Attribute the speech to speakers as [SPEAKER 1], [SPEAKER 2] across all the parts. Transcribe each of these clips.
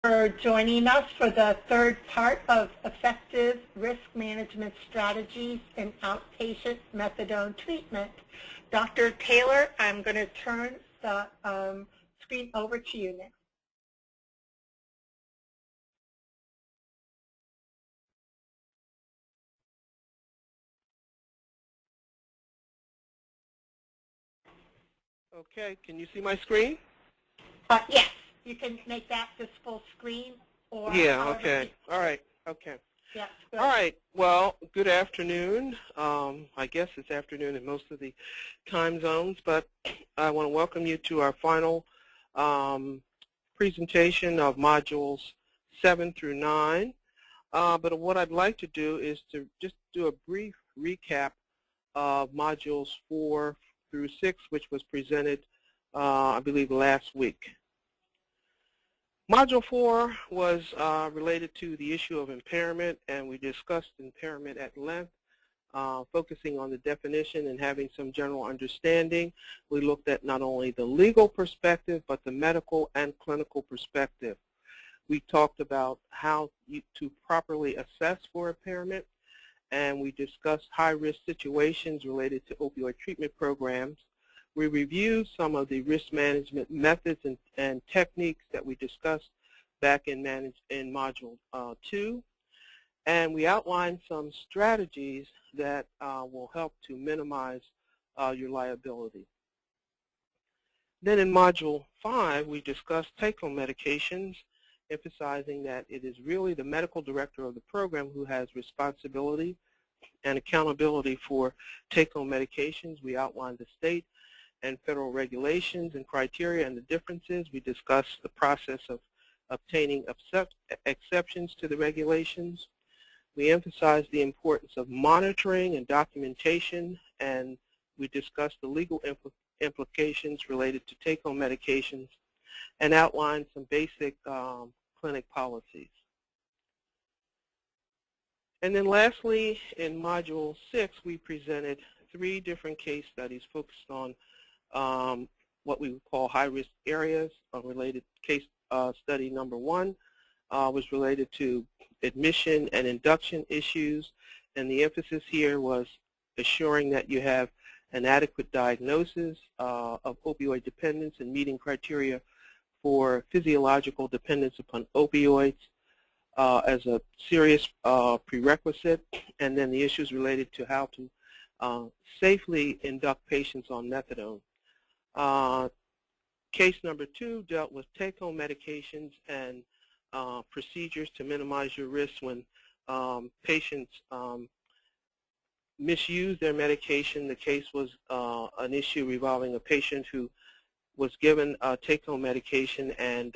[SPEAKER 1] for joining us for the third part of Effective Risk Management Strategies in Outpatient Methadone Treatment. Dr. Taylor, I'm going to turn the screen over to you now.
[SPEAKER 2] Okay, can you see my screen?
[SPEAKER 1] Yes, you can make that just full screen. Or
[SPEAKER 2] yeah, okay. All right, okay.
[SPEAKER 1] Yeah,
[SPEAKER 2] all right, well, good afternoon. I guess it's afternoon in most of the time zones, but I want to welcome you to our final presentation of modules 7 through 9. But what I'd like to do is to just do a brief recap of modules 4 through 6, which was presented, I believe, last week. Module 4 was related to the issue of impairment, and we discussed impairment at length, focusing on the definition and having some general understanding. We looked at not only the legal perspective, but the medical and clinical perspective. We talked about how to properly assess for impairment, and we discussed high-risk situations related to opioid treatment programs. We reviewed some of the risk management methods and techniques that we discussed back in Module 2, and we outlined some strategies that will help to minimize your liability. Then in Module 5, we discussed take-home medications, emphasizing that it is really the medical director of the program who has responsibility and accountability for take-home medications. We outlined the state and federal regulations and criteria and the differences. We discussed the process of obtaining exceptions to the regulations. We emphasized the importance of monitoring and documentation, and we discussed the legal implications related to take-home medications and outlined some basic clinic policies. And then lastly, in Module 6, we presented 3 different case studies focused on what we would call high-risk areas. Related case study number 1 was related to admission and induction issues, and the emphasis here was assuring that you have an adequate diagnosis of opioid dependence and meeting criteria for physiological dependence upon opioids as a serious prerequisite, and then the issues related to how to safely induct patients on methadone. Case number 2 dealt with take-home medications and procedures to minimize your risk when patients misuse their medication. The case was an issue revolving a patient who was given take-home medication and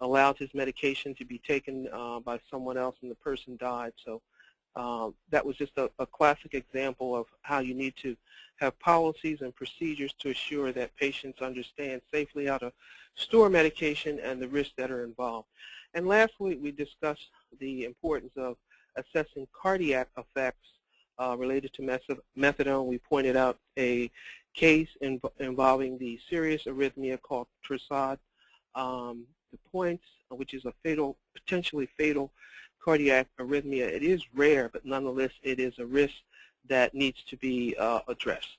[SPEAKER 2] allowed his medication to be taken by someone else, and the person died. So that was just a classic example of how you need to have policies and procedures to assure that patients understand safely how to store medication and the risks that are involved. And lastly, we discussed the importance of assessing cardiac effects related to methadone. We pointed out a case involving the serious arrhythmia called Trusandra. The points, which is a potentially fatal cardiac arrhythmia. It is rare, but nonetheless, it is a risk that needs to be addressed.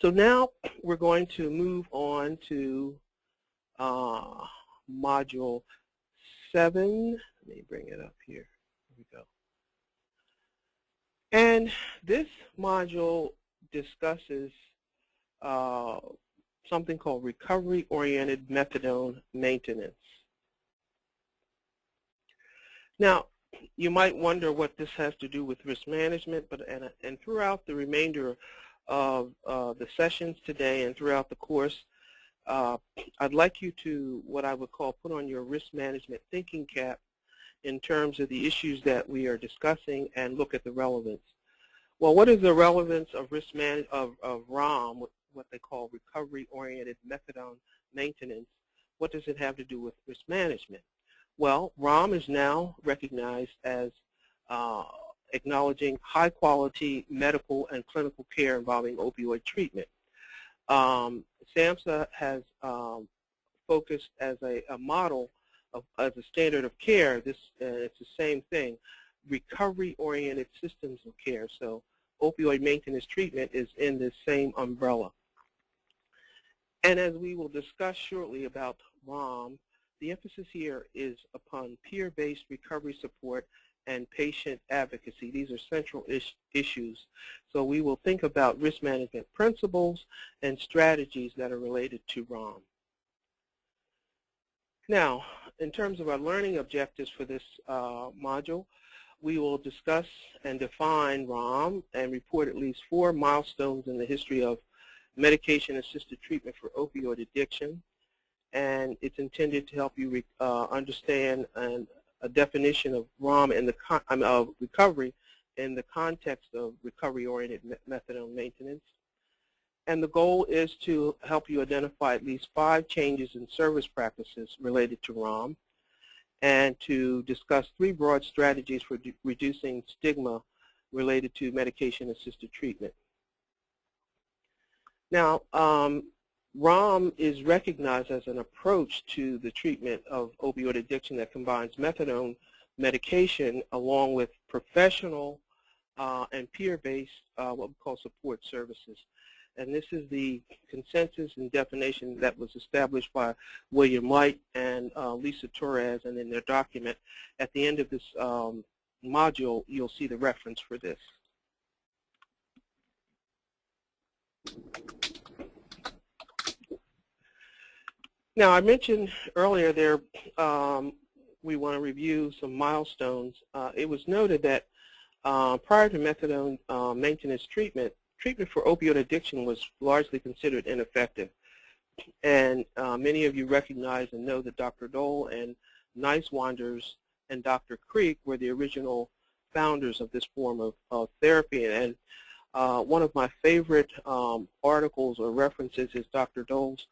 [SPEAKER 2] So now we're going to move on to Module 7. Let me bring it up here. Here we go. And this module discusses something called recovery-oriented methadone maintenance. Now, you might wonder what this has to do with risk management, but and throughout the remainder of the sessions today and throughout the course, I'd like you to, what I would call, put on your risk management thinking cap in terms of the issues that we are discussing and look at the relevance. Well, what is the relevance of risk of ROMM, what they call recovery-oriented methadone maintenance? What does it have to do with risk management? Well, ROMM is now recognized as acknowledging high-quality medical and clinical care involving opioid treatment. SAMHSA has focused as a model as a standard of care, it's the same thing, recovery-oriented systems of care. So opioid maintenance treatment is in this same umbrella. And as we will discuss shortly about ROMM, the emphasis here is upon peer-based recovery support and patient advocacy. These are central issues. So we will think about risk management principles and strategies that are related to ROMM. Now, in terms of our learning objectives for this module, we will discuss and define ROMM and report at least 4 milestones in the history of medication-assisted treatment for opioid addiction. And it's intended to help you understand a definition of ROMM in of recovery in the context of recovery-oriented methadone maintenance. And the goal is to help you identify at least 5 changes in service practices related to ROMM, and to discuss 3 broad strategies for reducing stigma related to medication-assisted treatment. Now, ROMM is recognized as an approach to the treatment of opioid addiction that combines methadone medication along with professional and peer-based what we call support services. And this is the consensus and definition that was established by William Light and Lisa Torres, and in their document. At the end of this module, you'll see the reference for this. Now, I mentioned earlier there we want to review some milestones. It was noted that prior to methadone maintenance treatment for opioid addiction was largely considered ineffective. And many of you recognize and know that Dr. Dole and Niswanders and Dr. Creek were the original founders of this form of therapy. And one of my favorite articles or references is Dr. Dole's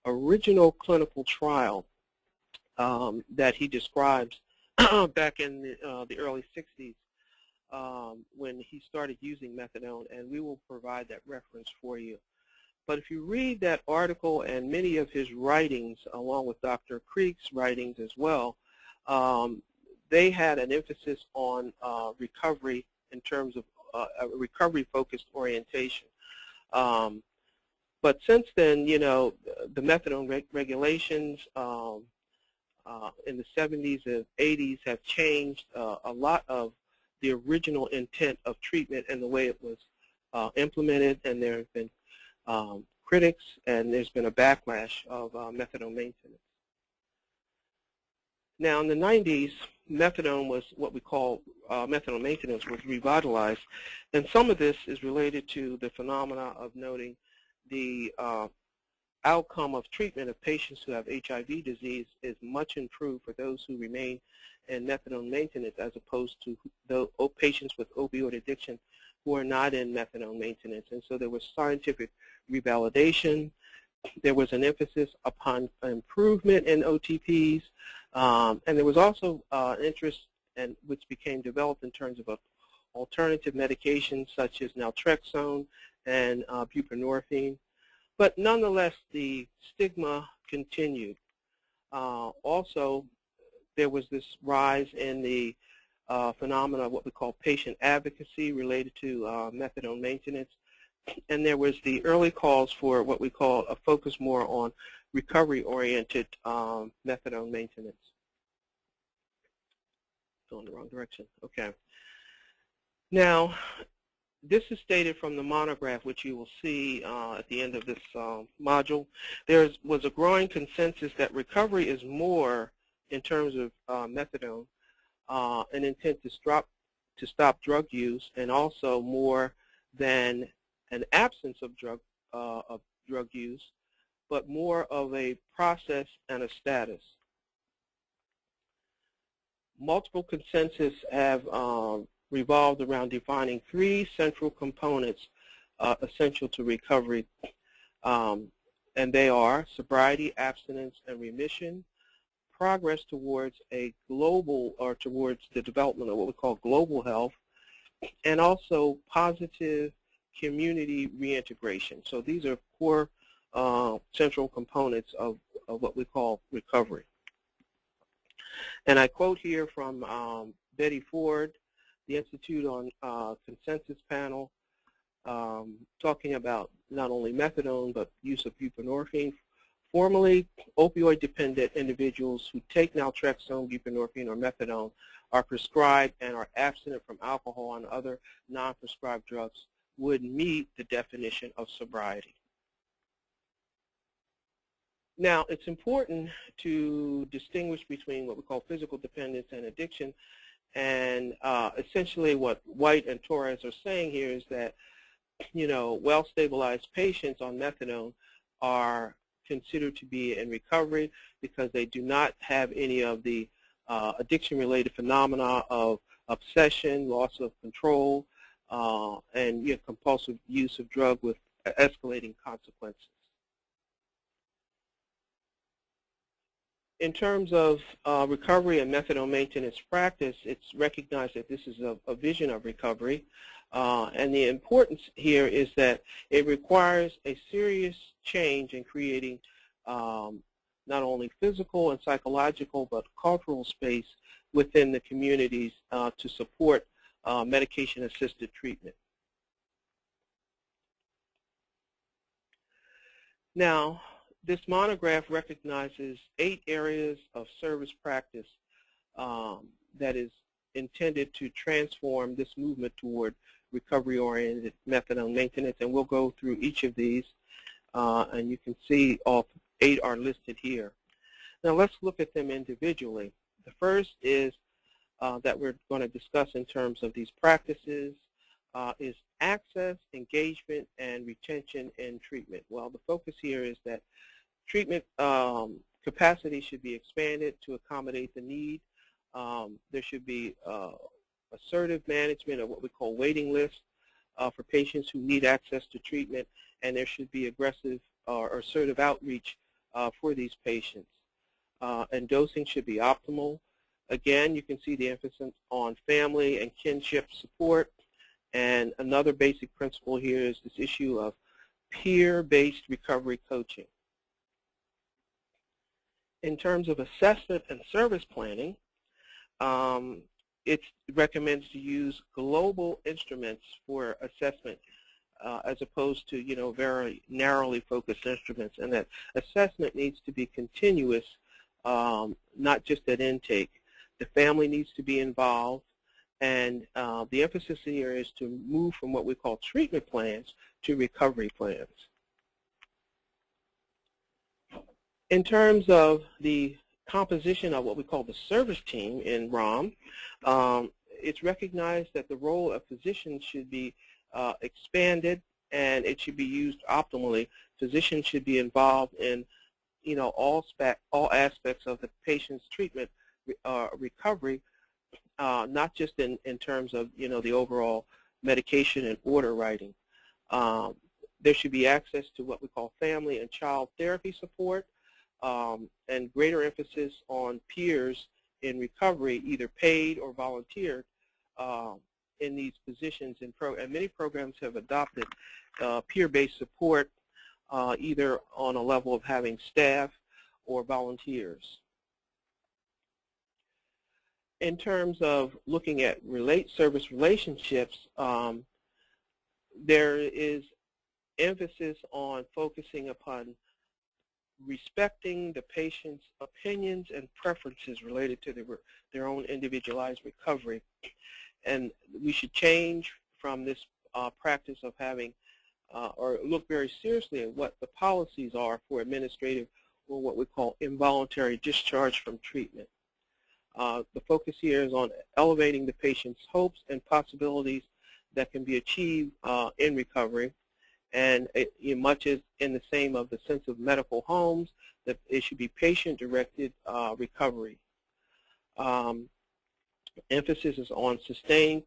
[SPEAKER 2] original clinical trial that he describes back in the early 60s. When he started using methadone, and we will provide that reference for you. But if you read that article and many of his writings, along with Dr. Creek's writings as well, they had an emphasis on recovery in terms of a recovery-focused orientation. But since then, you know, the methadone regulations in the 70s and 80s have changed a lot of the original intent of treatment and the way it was implemented, and there have been critics, and there's been a backlash of methadone maintenance. Now, in the 90s, methadone was what we call methadone maintenance was revitalized, and some of this is related to the phenomena of noting the outcome of treatment of patients who have HIV disease is much improved for those who remain in methadone maintenance as opposed to the patients with opioid addiction who are not in methadone maintenance. And so there was scientific revalidation. There was an emphasis upon improvement in OTPs. And there was also interest which became developed in terms of alternative medications such as naltrexone and buprenorphine. But nonetheless, the stigma continued. Also, there was this rise in the phenomena of what we call patient advocacy related to methadone maintenance. And there was the early calls for what we call a focus more on recovery-oriented methadone maintenance. Going the wrong direction. Okay. Now, this is stated from the monograph, which you will see at the end of this module. There was a growing consensus that recovery is more, in terms of methadone, an intent to stop drug use, and also more than an absence of drug use, but more of a process and a status. Multiple consensus have revolved around defining 3 central components essential to recovery, and they are sobriety, abstinence, and remission, progress towards a global, or towards the development of what we call global health, and also positive community reintegration. So these are core central components of what we call recovery. And I quote here from Betty Ford, the Institute on Consensus panel, talking about not only methadone but use of buprenorphine. Formerly, opioid-dependent individuals who take naltrexone, buprenorphine, or methadone are prescribed and are abstinent from alcohol and other non-prescribed drugs would meet the definition of sobriety. Now, it's important to distinguish between what we call physical dependence and addiction, and essentially what White and Torres are saying here is that, you know, well-stabilized patients on methadone are considered to be in recovery because they do not have any of the addiction-related phenomena of obsession, loss of control, and compulsive use of drug with escalating consequences. In terms of recovery and methadone maintenance practice, it's recognized that this is a vision of recovery. And the importance here is that it requires a serious change in creating not only physical and psychological but cultural space within the communities to support medication-assisted treatment. Now, this monograph recognizes 8 areas of service practice that is intended to transform this movement toward recovery-oriented methadone maintenance, and we'll go through each of these, and you can see all 8 are listed here. Now let's look at them individually. The first is that we're going to discuss in terms of these practices is access, engagement, and retention in treatment. Well, the focus here is that treatment capacity should be expanded to accommodate the need. There should be assertive management of what we call waiting lists for patients who need access to treatment, and there should be aggressive or assertive outreach for these patients. And dosing should be optimal. Again, you can see the emphasis on family and kinship support. And another basic principle here is this issue of peer-based recovery coaching. In terms of assessment and service planning, it recommends to use global instruments for assessment as opposed to, you know, very narrowly focused instruments, and that assessment needs to be continuous, not just at intake. The family needs to be involved, and the emphasis here is to move from what we call treatment plans to recovery plans. In terms of the composition of what we call the service team in ROMM, it's recognized that the role of physicians should be expanded, and it should be used optimally. Physicians should be involved in, you know, all aspects of the patient's treatment recovery, not just in terms of, you know, the overall medication and order writing. There should be access to what we call family and child therapy support, and greater emphasis on peers in recovery, either paid or volunteered, in these positions. And many programs have adopted peer-based support, either on a level of having staff or volunteers. In terms of looking at service relationships, there is emphasis on focusing upon respecting the patient's opinions and preferences related to their own individualized recovery. And we should change from this practice of having, or look very seriously at what the policies are for administrative or what we call involuntary discharge from treatment. The focus here is on elevating the patient's hopes and possibilities that can be achieved in recovery. And much is in the same of the sense of medical homes, that it should be patient-directed recovery. Emphasis is on sustained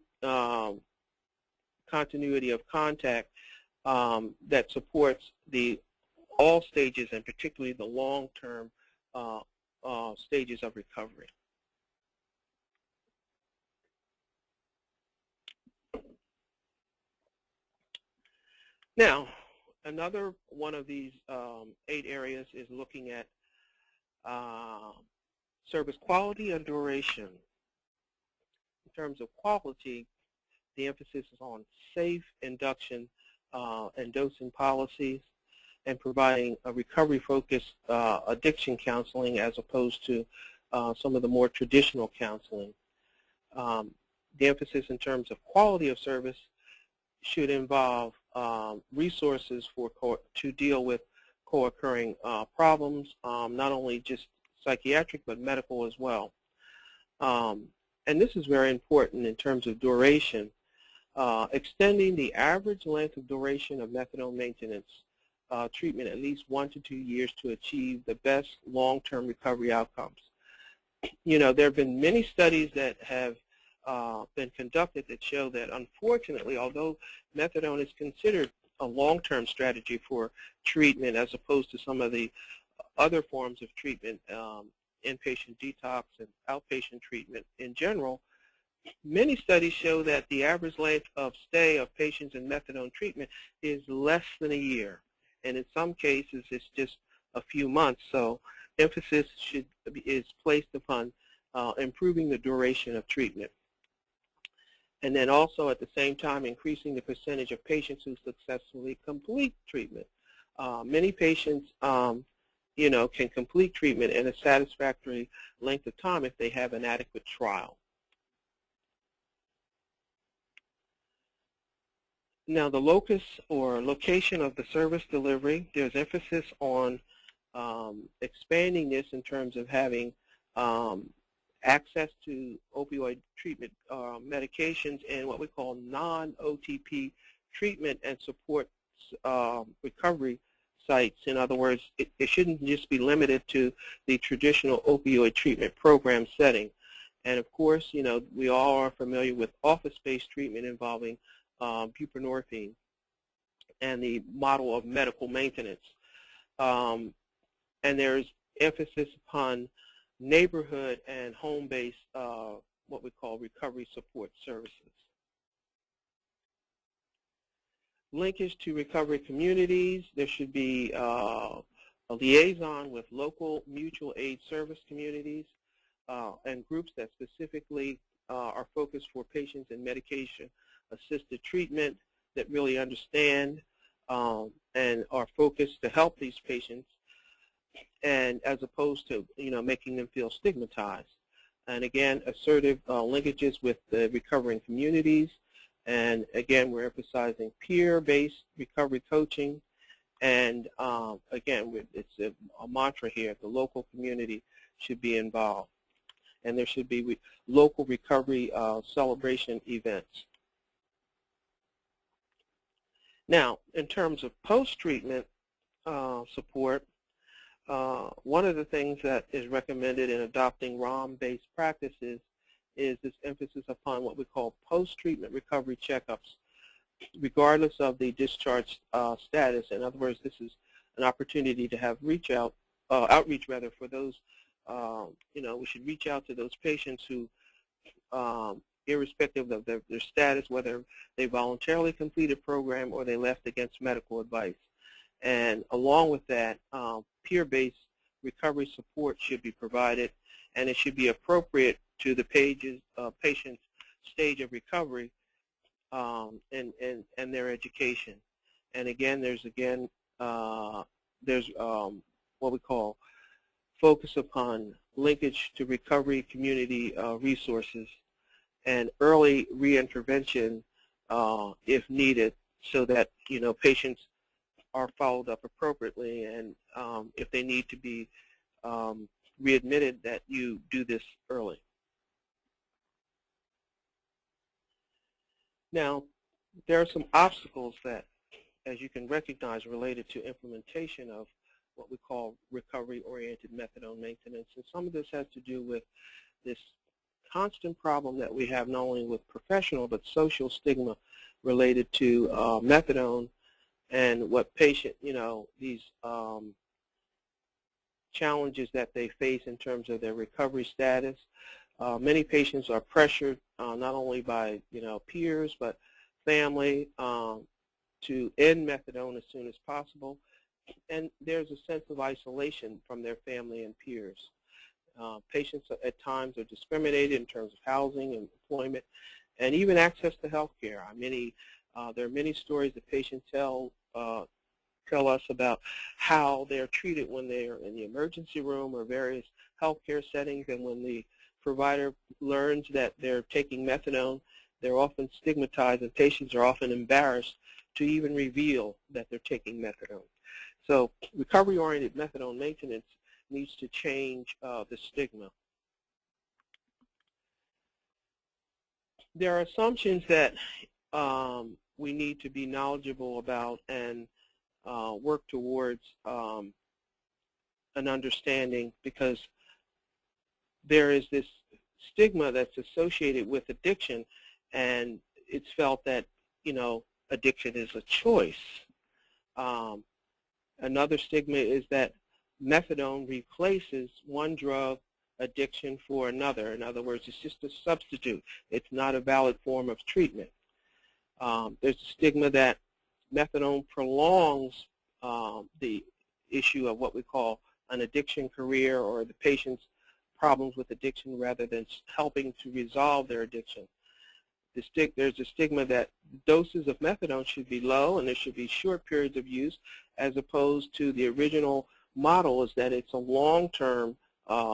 [SPEAKER 2] continuity of contact that supports all stages, and particularly the long-term stages of recovery. Now, another one of these 8 areas is looking at service quality and duration. In terms of quality, the emphasis is on safe induction and dosing policies and providing a recovery-focused addiction counseling as opposed to some of the more traditional counseling. The emphasis in terms of quality of service should involve resources to deal with co-occurring problems, not only just psychiatric but medical as well. And this is very important in terms of duration. Extending the average length of duration of methadone maintenance treatment at least 1 to 2 years to achieve the best long-term recovery outcomes. You know, there have been many studies that have been conducted that show that, unfortunately, although methadone is considered a long-term strategy for treatment as opposed to some of the other forms of treatment, inpatient detox and outpatient treatment in general, many studies show that the average length of stay of patients in methadone treatment is less than a year. And in some cases, it's just a few months. So emphasis is placed upon improving the duration of treatment. And then also at the same time, increasing the percentage of patients who successfully complete treatment. Many patients, you know, can complete treatment in a satisfactory length of time if they have an adequate trial. Now, the locus or location of the service delivery, there's emphasis on expanding this in terms of having access to opioid treatment medications and what we call non-OTP treatment and support recovery sites. In other words, it shouldn't just be limited to the traditional opioid treatment program setting. And of course, you know, we all are familiar with office-based treatment involving buprenorphine and the model of medical maintenance. And there's emphasis upon neighborhood and home-based, what we call recovery support services. Linkage to recovery communities, there should be a liaison with local mutual aid service communities and groups that specifically are focused for patients in medication-assisted treatment that really understand and are focused to help these patients, and as opposed to, you know, making them feel stigmatized. And again, assertive linkages with the recovering communities. And again, we're emphasizing peer-based recovery coaching. And again, it's a mantra here: the local community should be involved. And there should be local recovery celebration events. Now, in terms of post-treatment support, one of the things that is recommended in adopting ROMM-based practices is this emphasis upon what we call post-treatment recovery checkups, regardless of the discharge status. In other words, this is an opportunity to have outreach for those, you know, we should reach out to those patients who, irrespective of their status, whether they voluntarily complete a program or they left against medical advice. And along with that, peer-based recovery support should be provided, and it should be appropriate to the patient's stage of recovery and their education. And again, there's what we call focus upon linkage to recovery community resources and early reintervention if needed, so that, you know, patients are followed up appropriately, and if they need to be readmitted, that you do this early. Now, there are some obstacles that, as you can recognize, related to implementation of what we call recovery-oriented methadone maintenance, and some of this has to do with this constant problem that we have not only with professional but social stigma related to methadone, and what patient, you know, these challenges that they face in terms of their recovery status. Many patients are pressured not only by, you know, peers but family to end methadone as soon as possible, and there's a sense of isolation from their family and peers. Patients at times are discriminated in terms of housing and employment, and even access to health care. There are many stories that patients tell us about how they're treated when they're in the emergency room or various healthcare settings, and when the provider learns that they're taking methadone, they're often stigmatized, and patients are often embarrassed to even reveal that they're taking methadone. So recovery-oriented methadone maintenance needs to change the stigma. There are assumptions that we need to be knowledgeable about and work towards an understanding, because there is this stigma that's associated with addiction, and it's felt that, addiction is a choice. Another stigma is that methadone replaces one drug addiction for another. In other words, it's just a substitute. It's not a valid form of treatment. There's a stigma that methadone prolongs the issue of what we call an addiction career, or the patient's problems with addiction, rather than helping to resolve their addiction. There's a stigma that doses of methadone should be low and there should be short periods of use, as opposed to the original model is that it's a long-term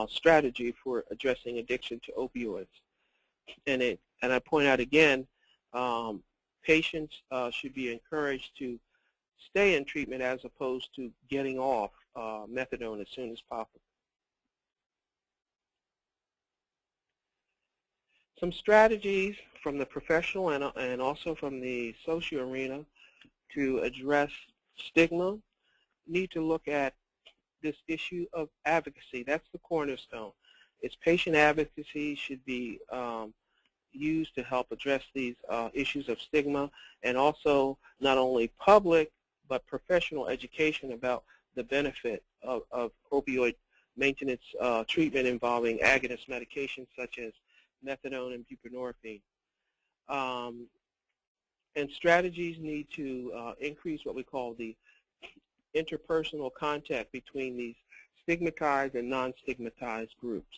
[SPEAKER 2] strategy for addressing addiction to opioids. And I point out again, patients should be encouraged to stay in treatment as opposed to getting off methadone as soon as possible. Some strategies from the professional and also from the social arena to address stigma need to look at this issue of advocacy. That's the cornerstone. It's patient advocacy should be used to help address these issues of stigma, and also not only public but professional education about the benefit of opioid maintenance treatment involving agonist medications such as methadone and buprenorphine. And strategies need to increase what we call the interpersonal contact between these stigmatized and non-stigmatized groups.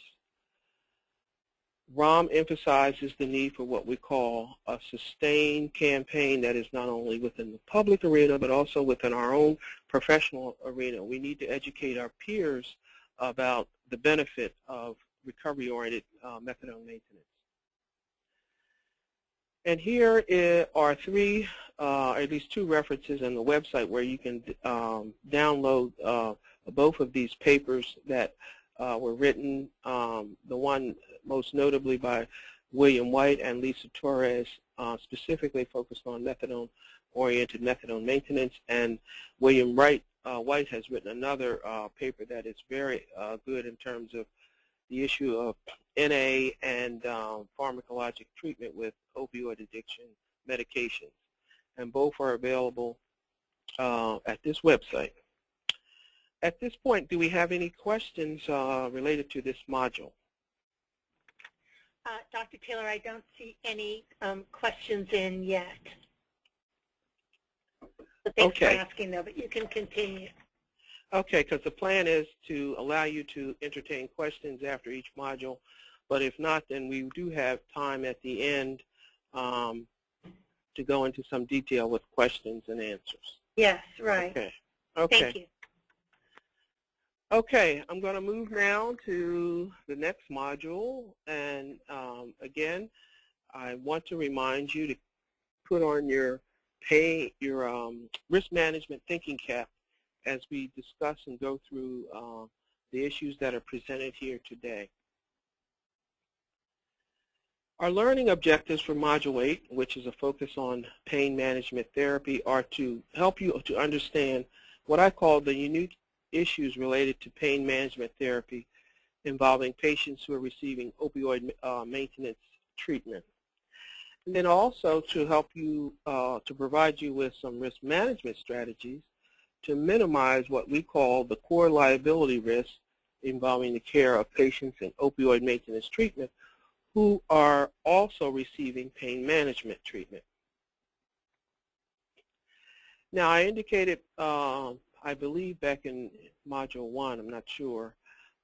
[SPEAKER 2] ROMM emphasizes the need for what we call a sustained campaign that is not only within the public arena but also within our own professional arena. We need to educate our peers about the benefit of recovery-oriented methadone maintenance. And here are three, at least two references on the website where you can download both of these papers that were written, the one most notably by William White and Lisa Torres, specifically focused on methadone-oriented methadone maintenance, and William White has written another paper that is very good in terms of the issue of NA and pharmacologic treatment with opioid addiction medications. And both are available at this website. At this point, do we have any questions related to this module?
[SPEAKER 1] Dr. Taylor, I don't see any questions in yet. So thanks for asking, though, but you can continue.
[SPEAKER 2] Okay, because the plan is to allow you to entertain questions after each module, but if not, then we do have time at the end to go into some detail with questions and answers.
[SPEAKER 1] Yes, right.
[SPEAKER 2] Okay.
[SPEAKER 1] Thank you.
[SPEAKER 2] Okay, I'm going to move now to the next module, and again, I want to remind you to put on your risk management thinking cap as we discuss and go through the issues that are presented here today. Our learning objectives for Module 8, which is a focus on pain management therapy, are to help you to understand what I call the unique issues related to pain management therapy involving patients who are receiving opioid maintenance treatment. And then also to help you, to provide you with some risk management strategies to minimize what we call the core liability risk involving the care of patients in opioid maintenance treatment who are also receiving pain management treatment. Now, I indicated, I believe back in Module 1, I'm not sure,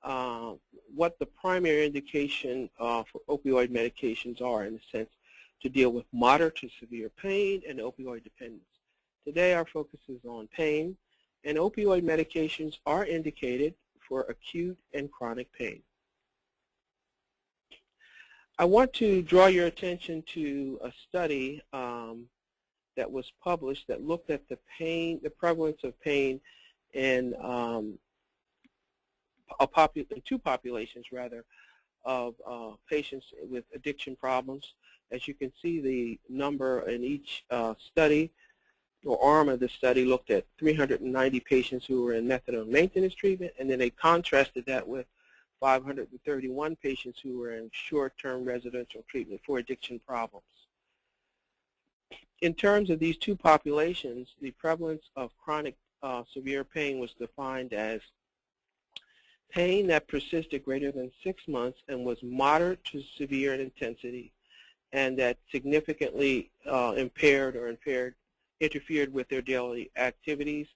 [SPEAKER 2] what the primary indication for opioid medications are, in a sense, to deal with moderate to severe pain and opioid dependence. Today our focus is on pain, and opioid medications are indicated for acute and chronic pain. I want to draw your attention to a study that was published that looked at the prevalence of pain in two populations, rather, of patients with addiction problems. As you can see, the number in each study or arm of the study looked at 390 patients who were in methadone maintenance treatment, and then they contrasted that with 531 patients who were in short-term residential treatment for addiction problems. In terms of these two populations, the prevalence of chronic severe pain was defined as pain that persisted greater than 6 months and was moderate to severe in intensity, and that significantly interfered with their daily activities.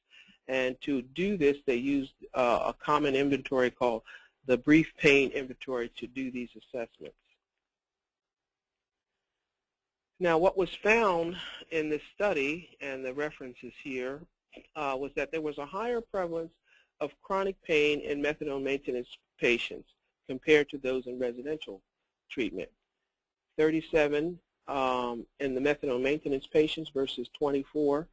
[SPEAKER 2] And to do this, they used a common inventory called the brief pain inventory to do these assessments. Now, what was found in this study, and the references here, was that there was a higher prevalence of chronic pain in methadone maintenance patients compared to those in residential treatment. 37 in the methadone maintenance patients versus 24%,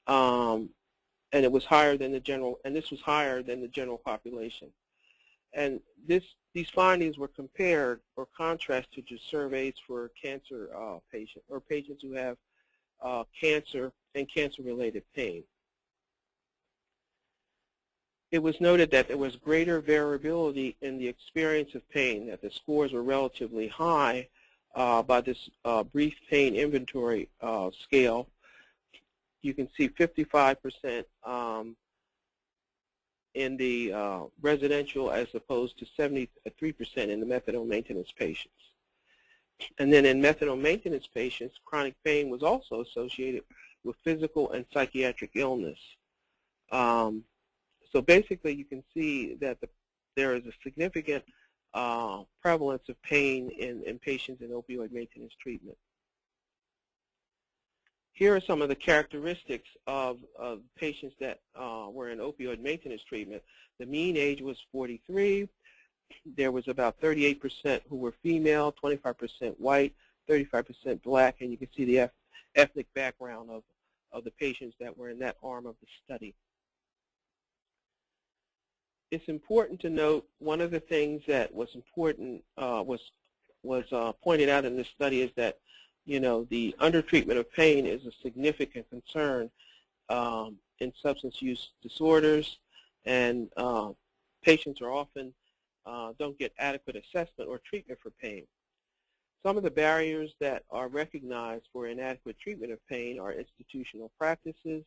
[SPEAKER 2] and it was higher than the general, and this was higher than the general population. And these findings were compared or contrasted to surveys for cancer patients or patients who have cancer and cancer-related pain. It was noted that there was greater variability in the experience of pain, that the scores were relatively high by this brief pain inventory scale. You can see 55% in the residential as opposed to 73% in the methadone maintenance patients. And then in methadone maintenance patients, chronic pain was also associated with physical and psychiatric illness. So basically you can see that there is a significant prevalence of pain in patients in opioid maintenance treatment. Here are some of the characteristics of patients that were in opioid maintenance treatment. The mean age was 43. There was about 38% who were female, 25% white, 35% black, and you can see the ethnic background of the patients that were in that arm of the study. It's important to note one of the things that was important was pointed out in this study is that the undertreatment of pain is a significant concern in substance use disorders, and patients are often don't get adequate assessment or treatment for pain. Some of the barriers that are recognized for inadequate treatment of pain are institutional practices.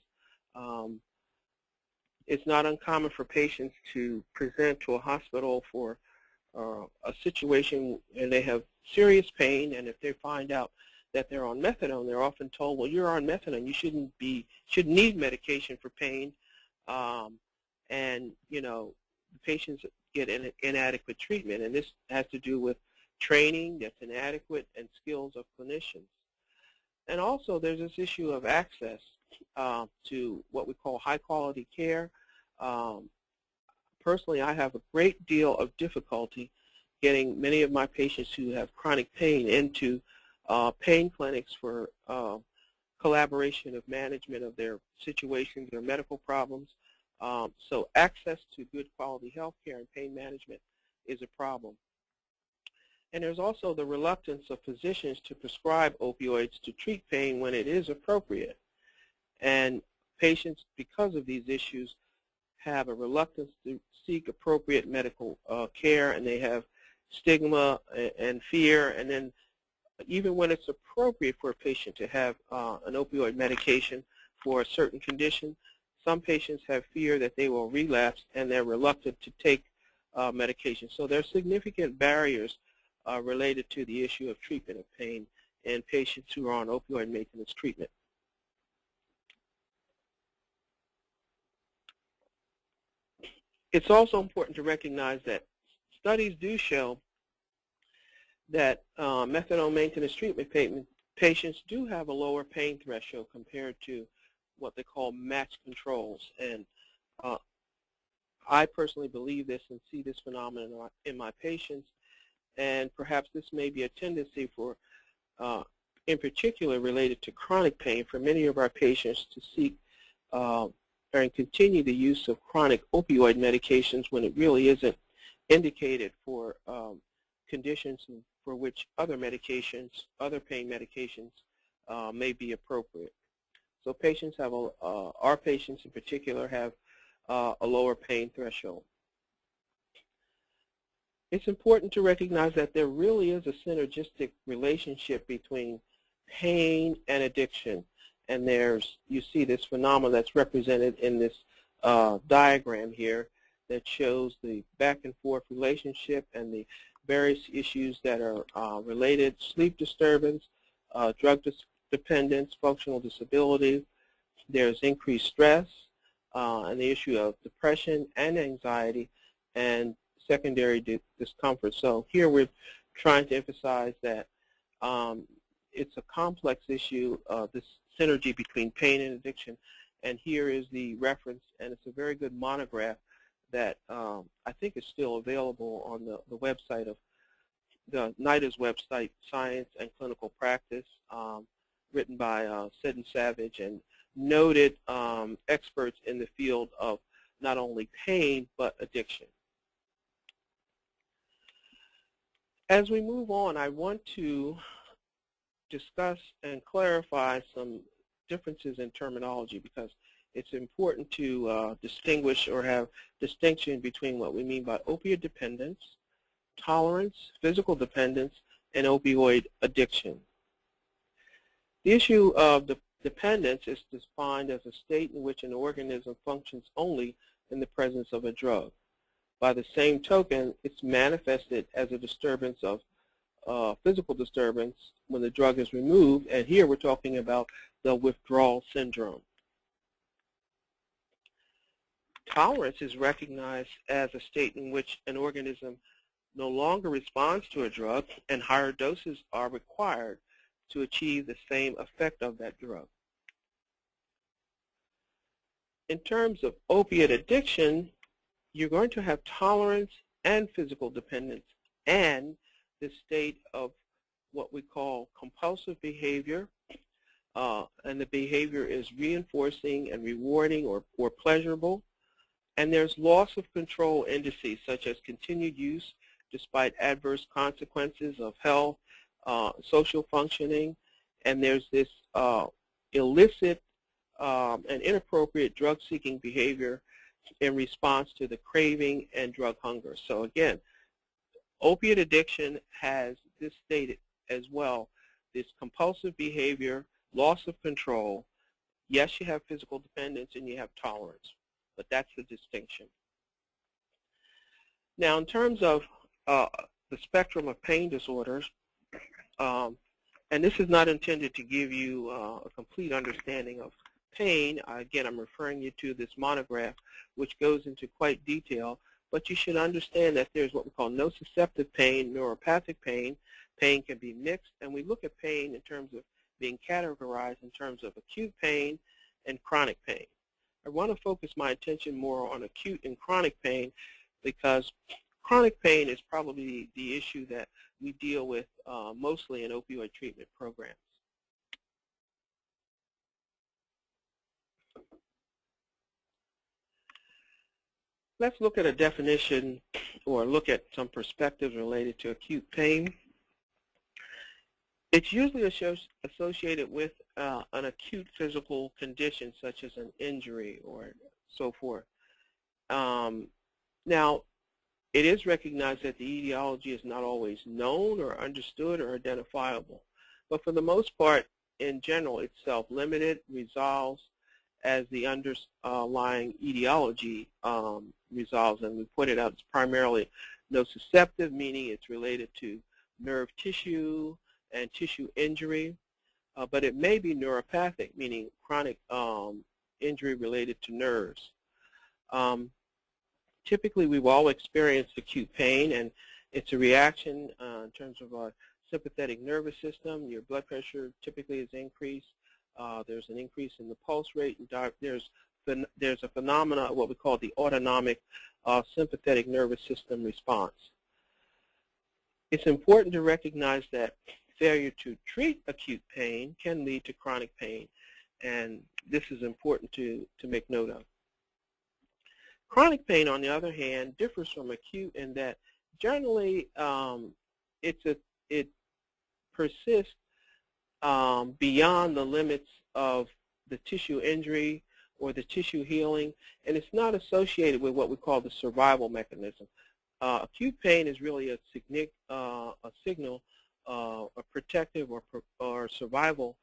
[SPEAKER 2] It's not uncommon for patients to present to a hospital for a situation and they have serious pain, and if they find out that they're on methadone, they're often told, well, you're on methadone, you shouldn't need medication for pain, and the patients get inadequate treatment, and this has to do with training that's inadequate and skills of clinicians. And also there's this issue of access to what we call high-quality care. Personally, I have a great deal of difficulty getting many of my patients who have chronic pain into pain clinics for collaboration of management of their situations, their medical problems. So access to good quality health care and pain management is a problem. And there's also the reluctance of physicians to prescribe opioids to treat pain when it is appropriate. And patients, because of these issues, have a reluctance to seek appropriate medical care, and they have stigma and fear. And then even when it's appropriate for a patient to have an opioid medication for a certain condition, some patients have fear that they will relapse, and they're reluctant to take medication. So there are significant barriers related to the issue of treatment of pain in patients who are on opioid maintenance treatment. It's also important to recognize that studies do show that methadone maintenance treatment patients do have a lower pain threshold compared to what they call matched controls. And I personally believe this and see this phenomenon in my patients, and perhaps this may be a tendency for, in particular related to chronic pain, for many of our patients to seek and continue the use of chronic opioid medications when it really isn't indicated for conditions for which other medications, other pain medications may be appropriate. So patients have, our patients in particular have a lower pain threshold. It's important to recognize that there really is a synergistic relationship between pain and addiction. And you see this phenomenon that's represented in this diagram here that shows the back and forth relationship and the various issues that are related: sleep disturbance, drug dependence, functional disability. There's increased stress, and the issue of depression and anxiety, and secondary discomfort. So here we're trying to emphasize that it's a complex issue, this synergy between pain and addiction. And here is the reference, and it's a very good monograph that I think is still available on the website of the NIDA's website, Science and Clinical Practice, written by Sid and Savage, and noted experts in the field of not only pain but addiction. As we move on, I want to discuss and clarify some differences in terminology, because it's important to distinguish or have distinction between what we mean by opioid dependence, tolerance, physical dependence, and opioid addiction. The issue of the dependence is defined as a state in which an organism functions only in the presence of a drug. By the same token, it's manifested as a disturbance of physical disturbance when the drug is removed, and here we're talking about the withdrawal syndrome. Tolerance is recognized as a state in which an organism no longer responds to a drug, and higher doses are required to achieve the same effect of that drug. In terms of opiate addiction, you're going to have tolerance and physical dependence, and this state of what we call compulsive behavior, and the behavior is reinforcing and rewarding or pleasurable. And there's loss of control indices such as continued use despite adverse consequences of health, social functioning, and there's this illicit and inappropriate drug-seeking behavior in response to the craving and drug hunger. So again, opiate addiction has this state as well, this compulsive behavior, loss of control. Yes, you have physical dependence and you have tolerance, but that's the distinction. Now, in terms of the spectrum of pain disorders, and this is not intended to give you a complete understanding of pain. Again, I'm referring you to this monograph, which goes into quite detail, but you should understand that there's what we call nociceptive pain, neuropathic pain. Pain can be mixed, and we look at pain in terms of being categorized in terms of acute pain and chronic pain. I want to focus my attention more on acute and chronic pain, because chronic pain is probably the issue that we deal with mostly in opioid treatment programs. Let's look at a definition or look at some perspectives related to acute pain. It's usually associated with an acute physical condition such as an injury or so forth. Now, it is recognized that the etiology is not always known or understood or identifiable, but for the most part, in general, it's self-limited, resolves as the underlying etiology resolves, and we pointed out it's primarily nociceptive, meaning it's related to nerve tissue and tissue injury, but it may be neuropathic, meaning chronic injury related to nerves. Typically, we've all experienced acute pain, and it's a reaction in terms of our sympathetic nervous system. Your blood pressure typically is increased. There's an increase in the pulse rate, and there's a phenomena of what we call the autonomic sympathetic nervous system response. It's important to recognize that failure to treat acute pain can lead to chronic pain, and this is important to make note of. Chronic pain, on the other hand, differs from acute in that generally it persists beyond the limits of the tissue injury or the tissue healing, and it's not associated with what we call the survival mechanism. Acute pain is really a signal, a protective or survival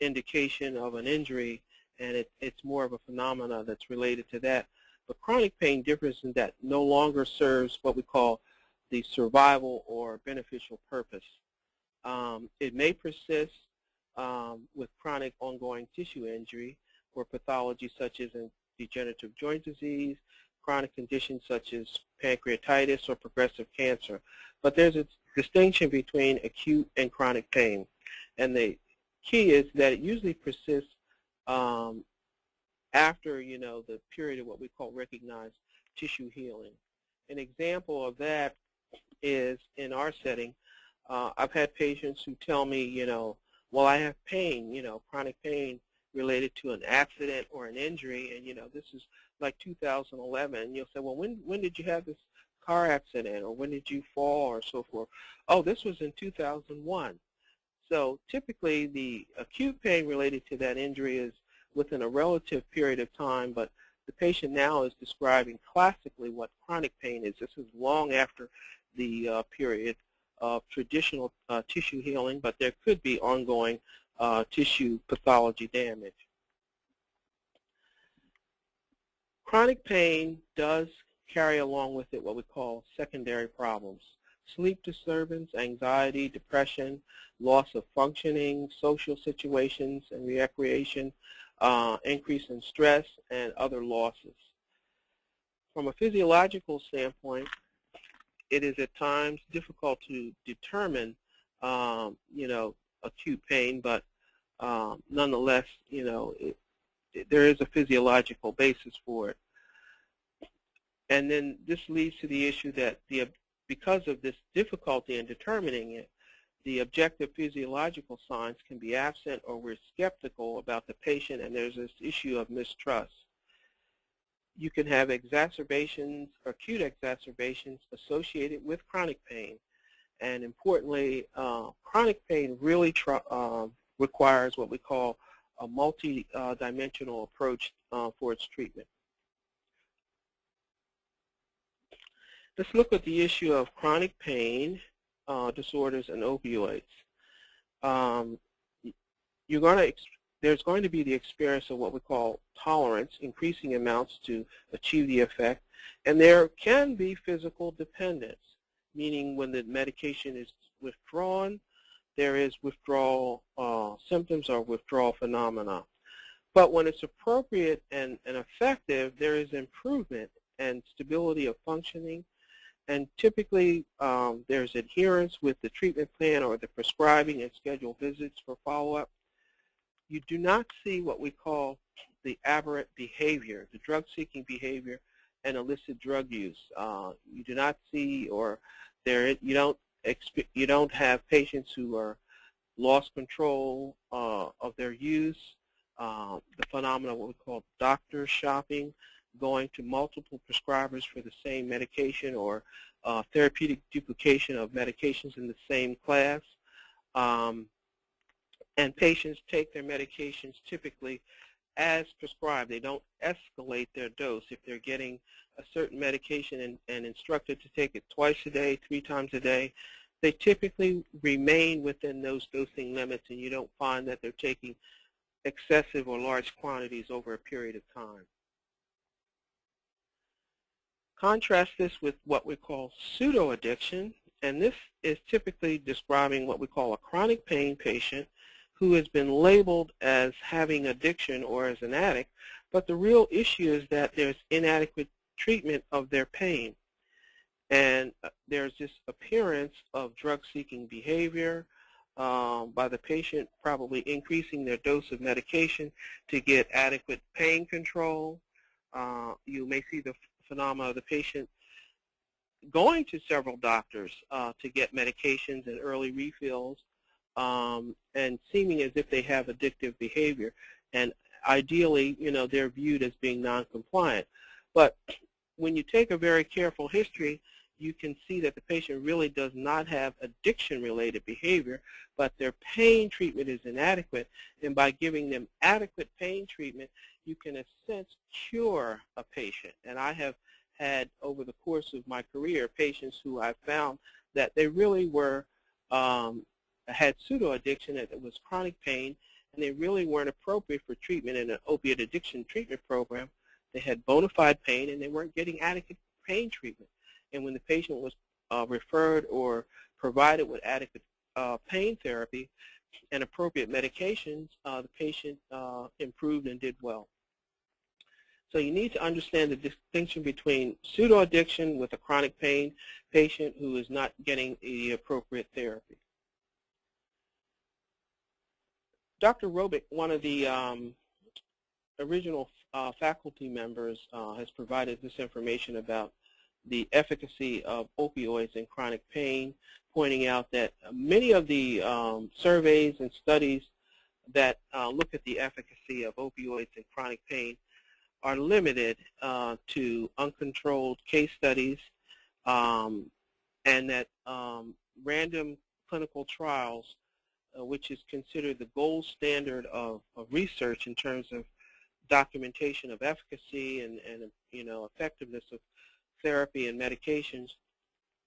[SPEAKER 2] indication of an injury, and it's more of a phenomena that's related to that. But chronic pain differs in that no longer serves what we call the survival or beneficial purpose. It may persist with chronic ongoing tissue injury or pathology such as degenerative joint disease, chronic conditions such as pancreatitis or progressive cancer. But there's a distinction between acute and chronic pain. And the key is that it usually persists after, the period of what we call recognized tissue healing. An example of that is in our setting, I've had patients who tell me, well, I have pain, chronic pain related to an accident or an injury, and, this is like 2011. And you'll say, well, when did you have this car accident, or when did you fall, or so forth? Oh, this was in 2001. So typically the acute pain related to that injury is within a relative period of time, but the patient now is describing classically what chronic pain is. This is long after the period of traditional tissue healing, but there could be ongoing tissue pathology damage. Chronic pain does carry along with it what we call secondary problems: sleep disturbance, anxiety, depression, loss of functioning, social situations and recreation, increase in stress, and other losses. From a physiological standpoint, it is at times difficult to determine, acute pain, but nonetheless, there is a physiological basis for it. And then this leads to the issue that because of this difficulty in determining it, the objective physiological signs can be absent, or we're skeptical about the patient, and there's this issue of mistrust. You can have exacerbations, acute exacerbations associated with chronic pain. And importantly, chronic pain really requires what we call a multi-dimensional approach for its treatment. Let's look at the issue of chronic pain disorders and opioids. There's going to be the experience of what we call tolerance, increasing amounts to achieve the effect, and there can be physical dependence, meaning when the medication is withdrawn, there is withdrawal symptoms or withdrawal phenomena. But when it's appropriate and effective, there is improvement and stability of functioning, and typically there's adherence with the treatment plan or the prescribing and scheduled visits for follow-up. You do not see what we call the aberrant behavior, the drug-seeking behavior and illicit drug use. You do not see, or you don't have patients who are lost control of their use. The phenomenon of what we call doctor shopping, going to multiple prescribers for the same medication, or therapeutic duplication of medications in the same class. And patients take their medications typically as prescribed. They don't escalate their dose. If they're getting a certain medication and instructed to take it twice a day, 3 times a day, they typically remain within those dosing limits, and you don't find that they're taking excessive or large quantities over a period of time. Contrast this with what we call pseudo-addiction, and this is typically describing what we call a chronic pain patient who has been labeled as having addiction or as an addict, but the real issue is that there's inadequate treatment of their pain. And there's this appearance of drug-seeking behavior by the patient, probably increasing their dose of medication to get adequate pain control. You may see the phenomena of the patient going to several doctors to get medications and early refills, and seeming as if they have addictive behavior. And ideally, they're viewed as being non-compliant. But when you take a very careful history, you can see that the patient really does not have addiction-related behavior, but their pain treatment is inadequate. And by giving them adequate pain treatment, you can, in a sense, cure a patient. And I have had, over the course of my career, patients who I found that they really were had pseudo-addiction, that it was chronic pain, and they really weren't appropriate for treatment in an opioid addiction treatment program. They had bona fide pain, and they weren't getting adequate pain treatment. And when the patient was referred or provided with adequate pain therapy and appropriate medications, the patient improved and did well. So you need to understand the distinction between pseudo-addiction with a chronic pain patient who is not getting the appropriate therapy. Dr. Robick, one of the original faculty members, has provided this information about the efficacy of opioids in chronic pain, pointing out that many of the surveys and studies that look at the efficacy of opioids in chronic pain are limited to uncontrolled case studies, and that random clinical trials, which is considered the gold standard of research in terms of documentation of efficacy and effectiveness of therapy and medications,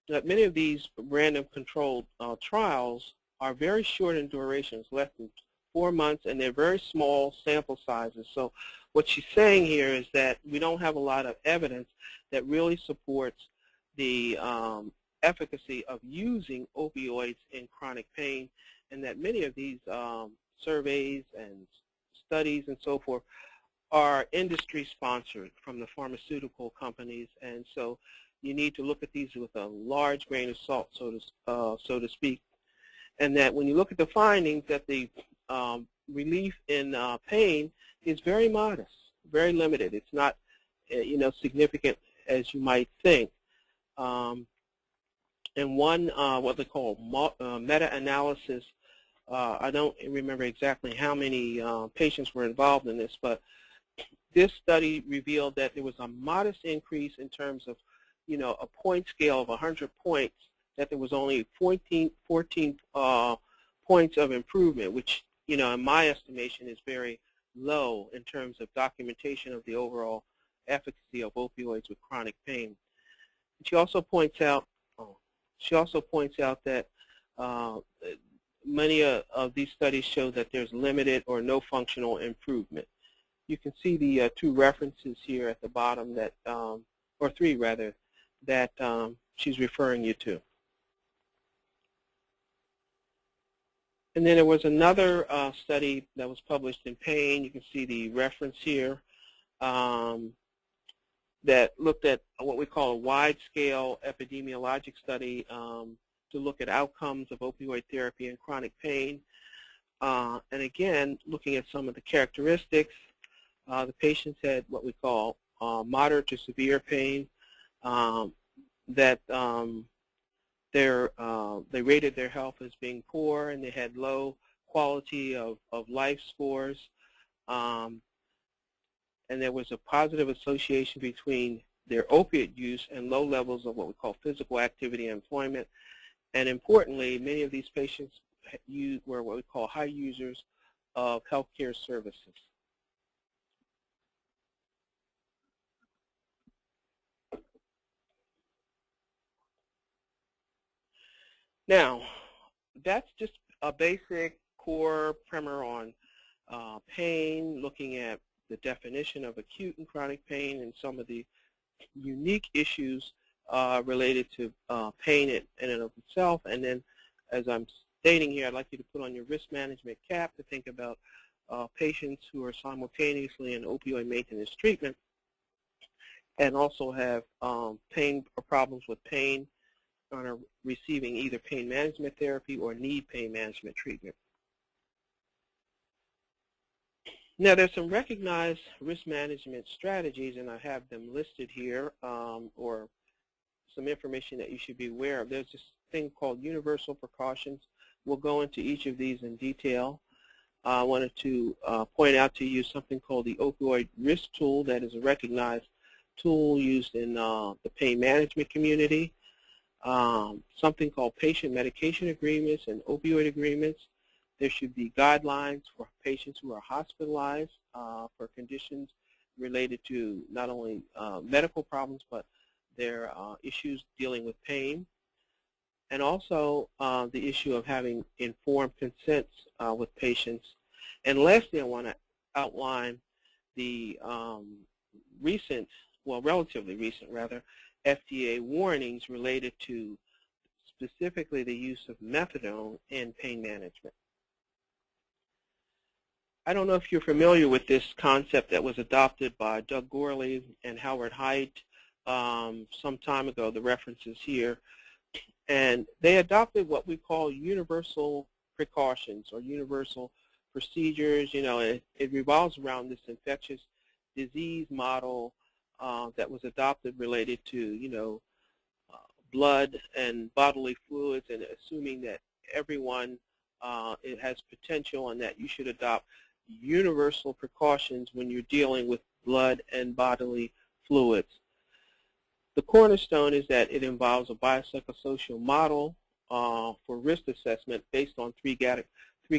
[SPEAKER 2] that many of these random controlled trials are very short in durations, less than 4 months, and they're very small sample sizes. So what she's saying here is that we don't have a lot of evidence that really supports the efficacy of using opioids in chronic pain, and that many of these surveys and studies and so forth are industry sponsored from the pharmaceutical companies, and so you need to look at these with a large grain of salt, so to speak, and that when you look at the findings, that the relief in pain is very modest, very limited. It's not significant as you might think. And one what they call meta-analysis, I don't remember exactly how many patients were involved in this, but this study revealed that there was a modest increase in terms of, a point scale of 100 points, that there was only 14 points of improvement, which, in my estimation is very low in terms of documentation of the overall efficacy of opioids with chronic pain. And she also points out that many of these studies show that there's limited or no functional improvement. You can see the two references here at the bottom that, or three rather, that she's referring you to. And then there was another study that was published in Pain. You can see the reference here, that looked at what we call a wide-scale epidemiologic study to look at outcomes of opioid therapy in chronic pain. And again, looking at some of the characteristics, the patients had what we call moderate to severe pain, that they rated their health as being poor, and they had low quality of life scores. And there was a positive association between their opiate use and low levels of what we call physical activity and employment. And importantly, many of these patients were what we call high users of healthcare services. Now, that's just a basic core primer on pain, looking at the definition of acute and chronic pain and some of the unique issues related to pain in and of itself. And then, as I'm stating here, I'd like you to put on your risk management cap to think about patients who are simultaneously in opioid maintenance treatment and also have pain or problems with pain and are receiving either pain management therapy or need pain management treatment. Now, there's some recognized risk management strategies, and I have them listed here, or some information that you should be aware of. There's this thing called universal precautions. We'll go into each of these in detail. I wanted to point out to you something called the opioid risk tool that is a recognized tool used in the pain management community. Something called patient medication agreements and opioid agreements. There should be guidelines for patients who are hospitalized for conditions related to not only medical problems, but their issues dealing with pain. And also the issue of having informed consents with patients. And lastly, I want to outline the recent, well, relatively recent rather, FDA warnings related to specifically the use of methadone in pain management. I don't know if you're familiar with this concept that was adopted by Doug Gorley and Howard Haidt some time ago. The reference is here. And they adopted what we call universal precautions or universal procedures. You know, it revolves around this infectious disease model that was adopted related to, you know, blood and bodily fluids, and assuming that everyone it has potential and that you should adopt universal precautions when you're dealing with blood and bodily fluids. The cornerstone is that it involves a biopsychosocial model for risk assessment based on three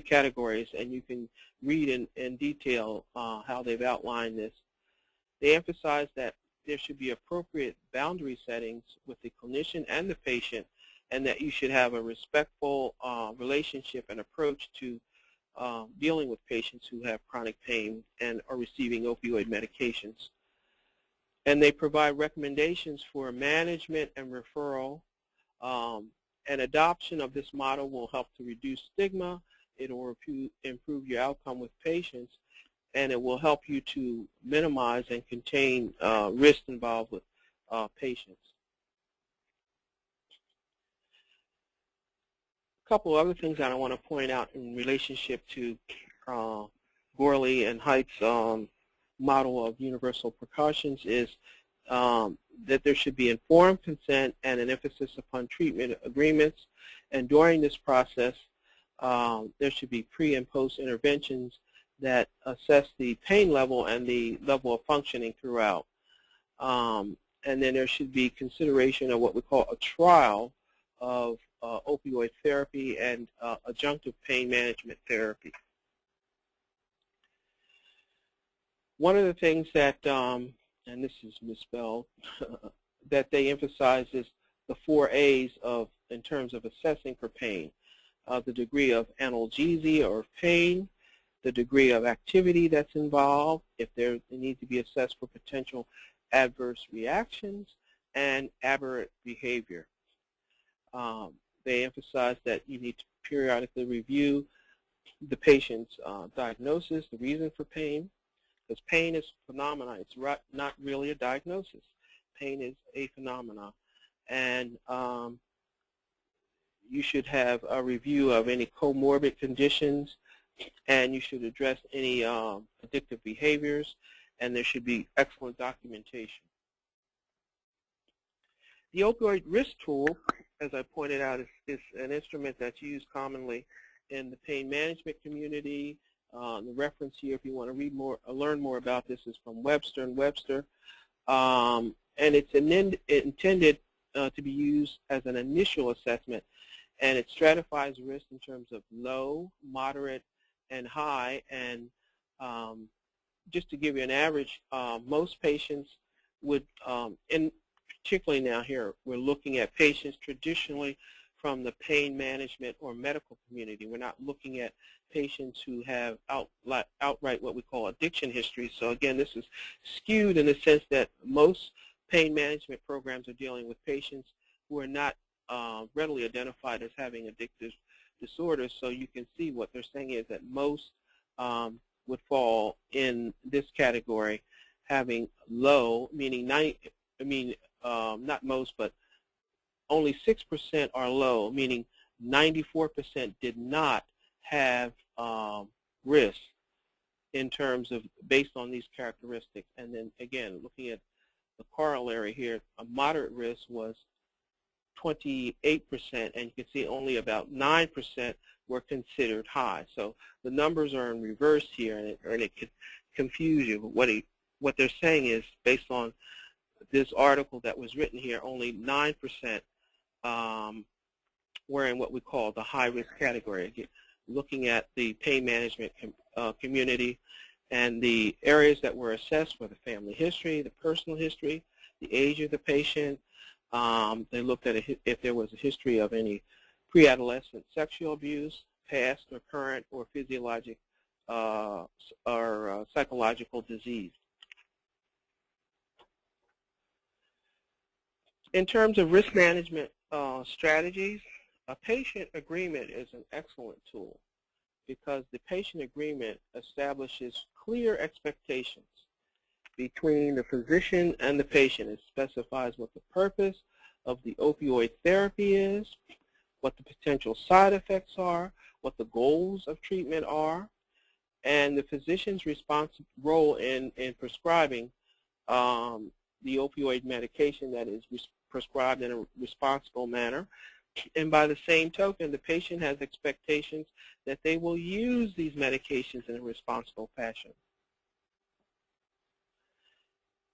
[SPEAKER 2] categories, and you can read in detail how they've outlined this. They emphasize that there should be appropriate boundary settings with the clinician and the patient, and that you should have a respectful relationship and approach to dealing with patients who have chronic pain and are receiving opioid medications. And they provide recommendations for management and referral. And adoption of this model will help to reduce stigma. It will improve your outcome with patients, and it will help you to minimize and contain risk involved with patients. A couple other things that I want to point out in relationship to Gorley and Haidt's model of universal precautions is that there should be informed consent and an emphasis upon treatment agreements. And during this process, there should be pre- and post interventions that assess the pain level and the level of functioning throughout. And then there should be consideration of what we call a trial of opioid therapy and adjunctive pain management therapy. One of the things that, and this is misspelled, that they emphasize is the 4 A's in terms of assessing for pain. The degree of analgesia or pain, the degree of activity that's involved, if there needs to be assessed for potential adverse reactions, and aberrant behavior. They emphasize that you need to periodically review the patient's diagnosis, the reason for pain, because pain is a phenomenon. It's not really a diagnosis. Pain is a phenomenon. And you should have a review of any comorbid conditions, and you should address any addictive behaviors, and there should be excellent documentation. The opioid risk tool, as I pointed out, is an instrument that's used commonly in the pain management community. The reference here, if you want to read more, learn more about this, is from Webster and Webster, and it's intended to be used as an initial assessment, and it stratifies risk in terms of low, moderate, and high. And just to give you an average, most patients would, particularly now here, we're looking at patients traditionally from the pain management or medical community. We're not looking at patients who have outright what we call addiction history. So again, this is skewed in the sense that most pain management programs are dealing with patients who are not readily identified as having addictive disorders. So you can see what they're saying is that most would fall in this category. having low, meaning not most, but only 6% are low, meaning 94% did not have risk in terms of based on these characteristics. And then again, looking at the corollary here, a moderate risk was 28%, and you can see only about 9% were considered high. So the numbers are in reverse here, and it could confuse you. What they're saying is, based on this article that was written here, only 9% were in what we call the high-risk category. Again, looking at the pain management community, and the areas that were assessed were the family history, the personal history, the age of the patient. They looked at if there was a history of any pre-adolescent sexual abuse, past or current, or physiologic or psychological disease. In terms of risk management strategies, a patient agreement is an excellent tool because the patient agreement establishes clear expectations between the physician and the patient. It specifies what the purpose of the opioid therapy is, what the potential side effects are, what the goals of treatment are, and the physician's role in prescribing the opioid medication that is prescribed in a responsible manner. And by the same token, the patient has expectations that they will use these medications in a responsible fashion.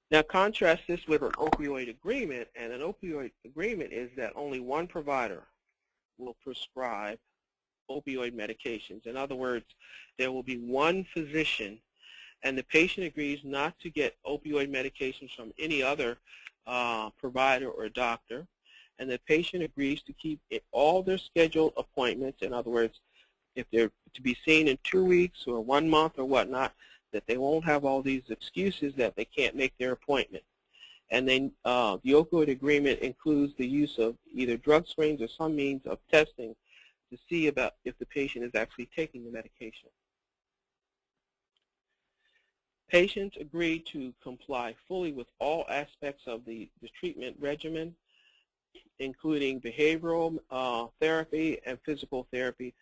[SPEAKER 2] Now contrast this with an opioid agreement, and an opioid agreement is that only one provider will prescribe opioid medications. In other words, there will be one physician, and the patient agrees not to get opioid medications from any other provider or doctor, and the patient agrees to keep all their scheduled appointments. In other words, if they're to be seen in 2 weeks or 1 month or whatnot, that they won't have all these excuses that they can't make their appointment. And then the opioid agreement includes the use of either drug screens or some means of testing to see about if the patient is actually taking the medication. Patients agree to comply fully with all aspects of the treatment regimen, including behavioral therapy and physical therapy,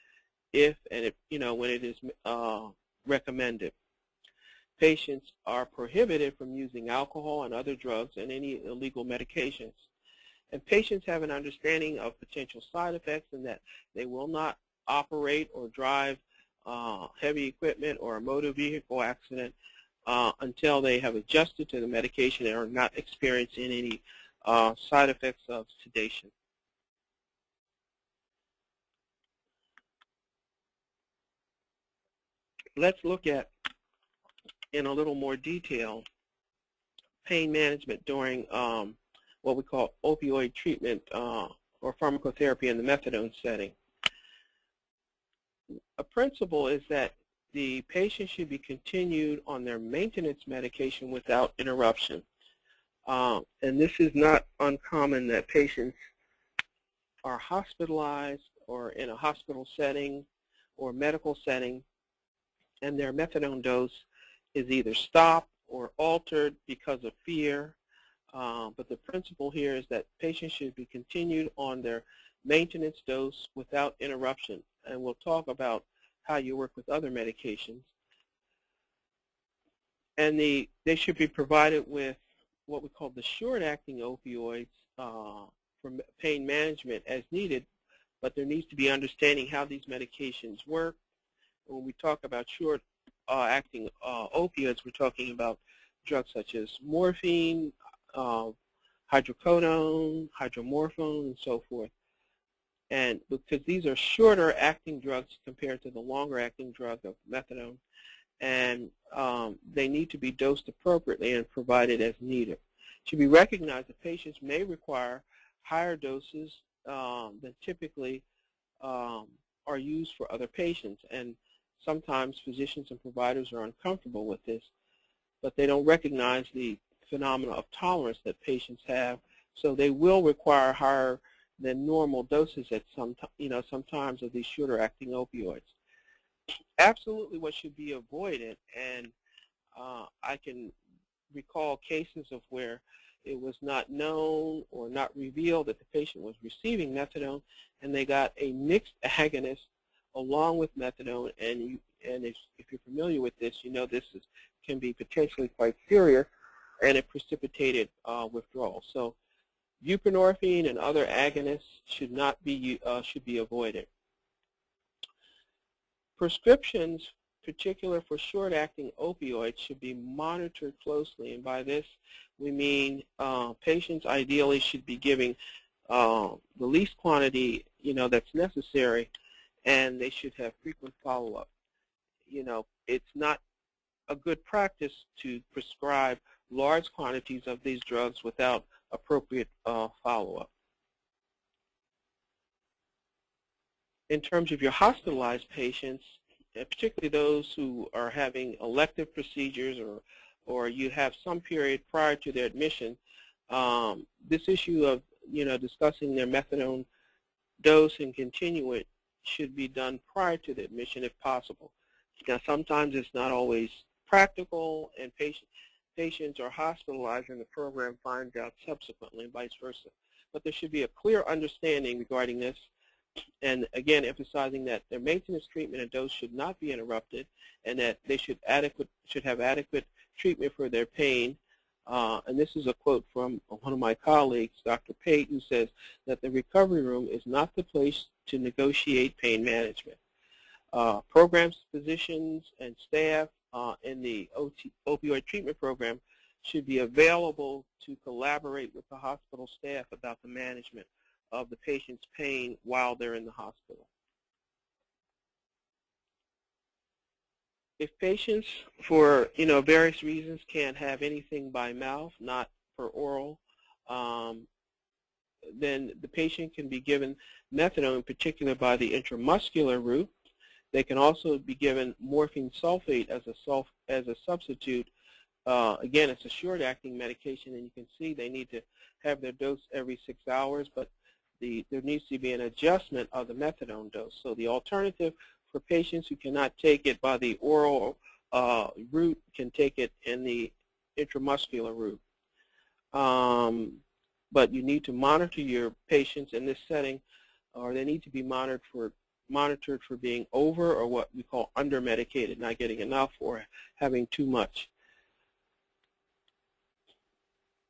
[SPEAKER 2] when it is recommended. Patients are prohibited from using alcohol and other drugs and any illegal medications. And patients have an understanding of potential side effects and that they will not operate or drive heavy equipment or a motor vehicle accident until they have adjusted to the medication and are not experiencing any side effects of sedation. Let's look at, in a little more detail, pain management during what we call opioid treatment or pharmacotherapy in the methadone setting. A principle is that the patient should be continued on their maintenance medication without interruption. And this is not uncommon that patients are hospitalized or in a hospital setting or medical setting, and their methadone dose is either stopped or altered because of fear. But the principle here is that patients should be continued on their maintenance dose without interruption. And we'll talk about how you work with other medications. And they should be provided with what we call the short-acting opioids for pain management as needed, but there needs to be understanding how these medications work. When we talk about short-acting opioids, we're talking about drugs such as morphine, hydrocodone, hydromorphone, and so forth. And because these are shorter-acting drugs compared to the longer-acting drug of methadone, and they need to be dosed appropriately and provided as needed. It should be recognized that patients may require higher doses than typically are used for other patients, and sometimes physicians and providers are uncomfortable with this, but they don't recognize the phenomena of tolerance that patients have, so they will require higher than normal doses at sometimes of these shorter-acting opioids. Absolutely what should be avoided, and I can recall cases of where it was not known or not revealed that the patient was receiving methadone, and they got a mixed agonist along with methadone. And if you're familiar with this, you know this can be potentially quite serious, and it precipitated withdrawal. So buprenorphine and other agonists should be avoided. Prescriptions, particular for short-acting opioids, should be monitored closely, and by this we mean patients ideally should be giving the least quantity that's necessary, and they should have frequent follow-up. It's not a good practice to prescribe large quantities of these drugs without appropriate follow-up. In terms of your hospitalized patients, particularly those who are having elective procedures or you have some period prior to their admission, this issue of discussing their methadone dose and continuant should be done prior to the admission if possible. Now, sometimes it's not always practical, and patients are hospitalized and the program finds out subsequently, and vice versa. But there should be a clear understanding regarding this, and again emphasizing that their maintenance treatment and dose should not be interrupted, and that they should have adequate treatment for their pain. And this is a quote from one of my colleagues, Dr. Pate, who says that the recovery room is not the place to negotiate pain management. Programs, physicians, and staff in the opioid treatment program should be available to collaborate with the hospital staff about the management of the patient's pain while they're in the hospital. If patients, for various reasons, can't have anything by mouth, not for oral, then the patient can be given methadone, in particular by the intramuscular route. They can also be given morphine sulfate as a substitute. Again, it's a short-acting medication, and you can see they need to have their dose every 6 hours, but there needs to be an adjustment of the methadone dose. So the alternative for patients who cannot take it by the oral route can take it in the intramuscular route. But you need to monitor your patients in this setting, or they need to be monitored for being over, or what we call under-medicated, not getting enough or having too much.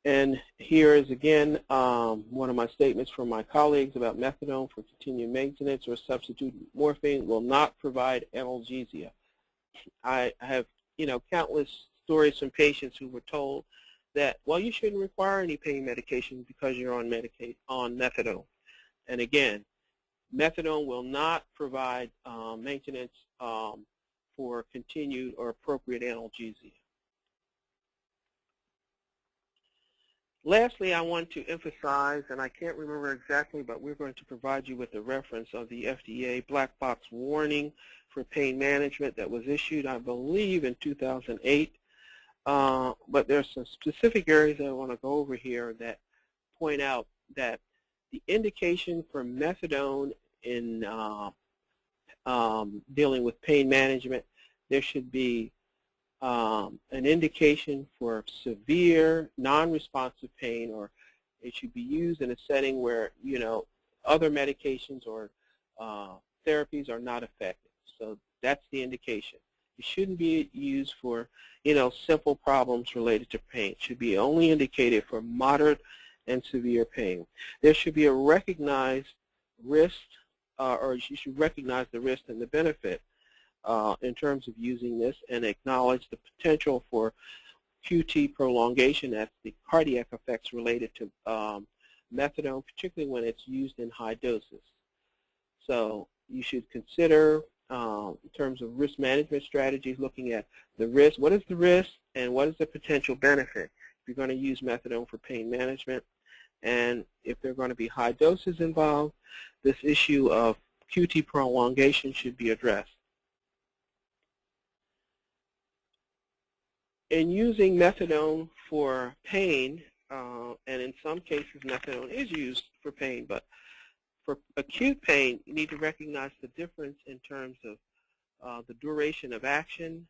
[SPEAKER 2] And here is again one of my statements from my colleagues about methadone for continued maintenance or substitute morphine will not provide analgesia. I have countless stories from patients who were told that, well, you shouldn't require any pain medication because you're on methadone. And again, methadone will not provide maintenance for continued or appropriate analgesia. Lastly, I want to emphasize, and I can't remember exactly, but we're going to provide you with a reference of the FDA black box warning for pain management that was issued, I believe, in 2008. But there's some specific areas that I want to go over here that point out that the indication for methadone in dealing with pain management, there should be an indication for severe non-responsive pain, or it should be used in a setting where other medications or therapies are not effective. So that's the indication. It shouldn't be used for simple problems related to pain. It should be only indicated for moderate and severe pain. There should be a recognized risk, or you should recognize the risk and the benefit in terms of using this, and acknowledge the potential for QT prolongation, that's the cardiac effects related to methadone, particularly when it's used in high doses. So you should consider, in terms of risk management strategies, looking at the risk. What is the risk and what is the potential benefit if you're going to use methadone for pain management? And if there are going to be high doses involved, this issue of QT prolongation should be addressed. In using methadone for pain, and in some cases methadone is used for pain, but for acute pain, you need to recognize the difference in terms of the duration of action,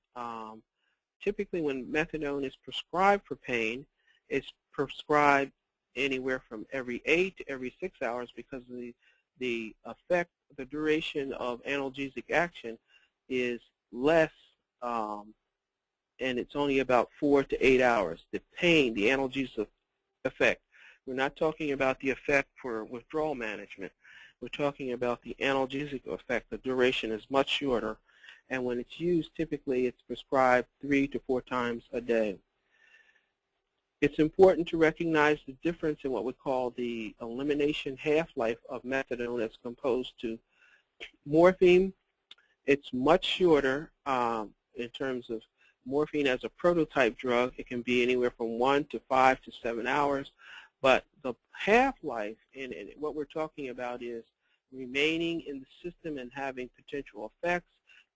[SPEAKER 2] typically when methadone is prescribed for pain, it's prescribed anywhere from every 8 to every 6 hours because the effect, the duration of analgesic action is less, and it's only about 4 to 8 hours. The pain, the analgesic effect. We're not talking about the effect for withdrawal management. We're talking about the analgesic effect. The duration is much shorter, and when it's used, typically it's prescribed 3 to 4 times a day. It's important to recognize the difference in what we call the elimination half-life of methadone as opposed to morphine. It's much shorter in terms of morphine as a prototype drug. It can be anywhere from 1 to 5 to 7 hours. But the half-life, and what we're talking about is remaining in the system and having potential effects,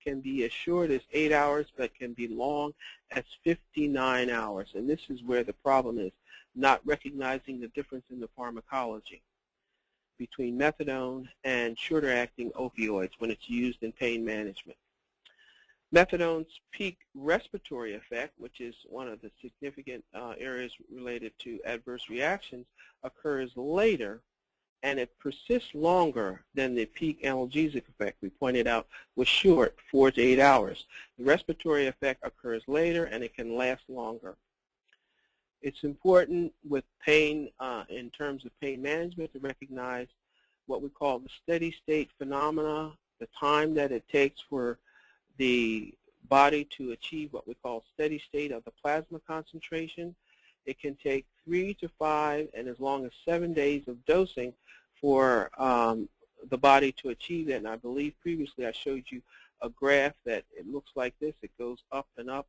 [SPEAKER 2] can be as short as 8 hours, but can be long as 59 hours. And this is where the problem is, not recognizing the difference in the pharmacology between methadone and shorter-acting opioids when it's used in pain management. Methadone's peak respiratory effect, which is one of the significant areas related to adverse reactions, occurs later, and it persists longer than the peak analgesic effect we pointed out was short, 4 to 8 hours. The respiratory effect occurs later, and it can last longer. It's important with pain, in terms of pain management, to recognize what we call the steady state phenomena, the time that it takes for the body to achieve what we call steady state of the plasma concentration. It can take 3 to 5 and as long as 7 days of dosing for the body to achieve that. And I believe previously I showed you a graph that it looks like this. It goes up and up,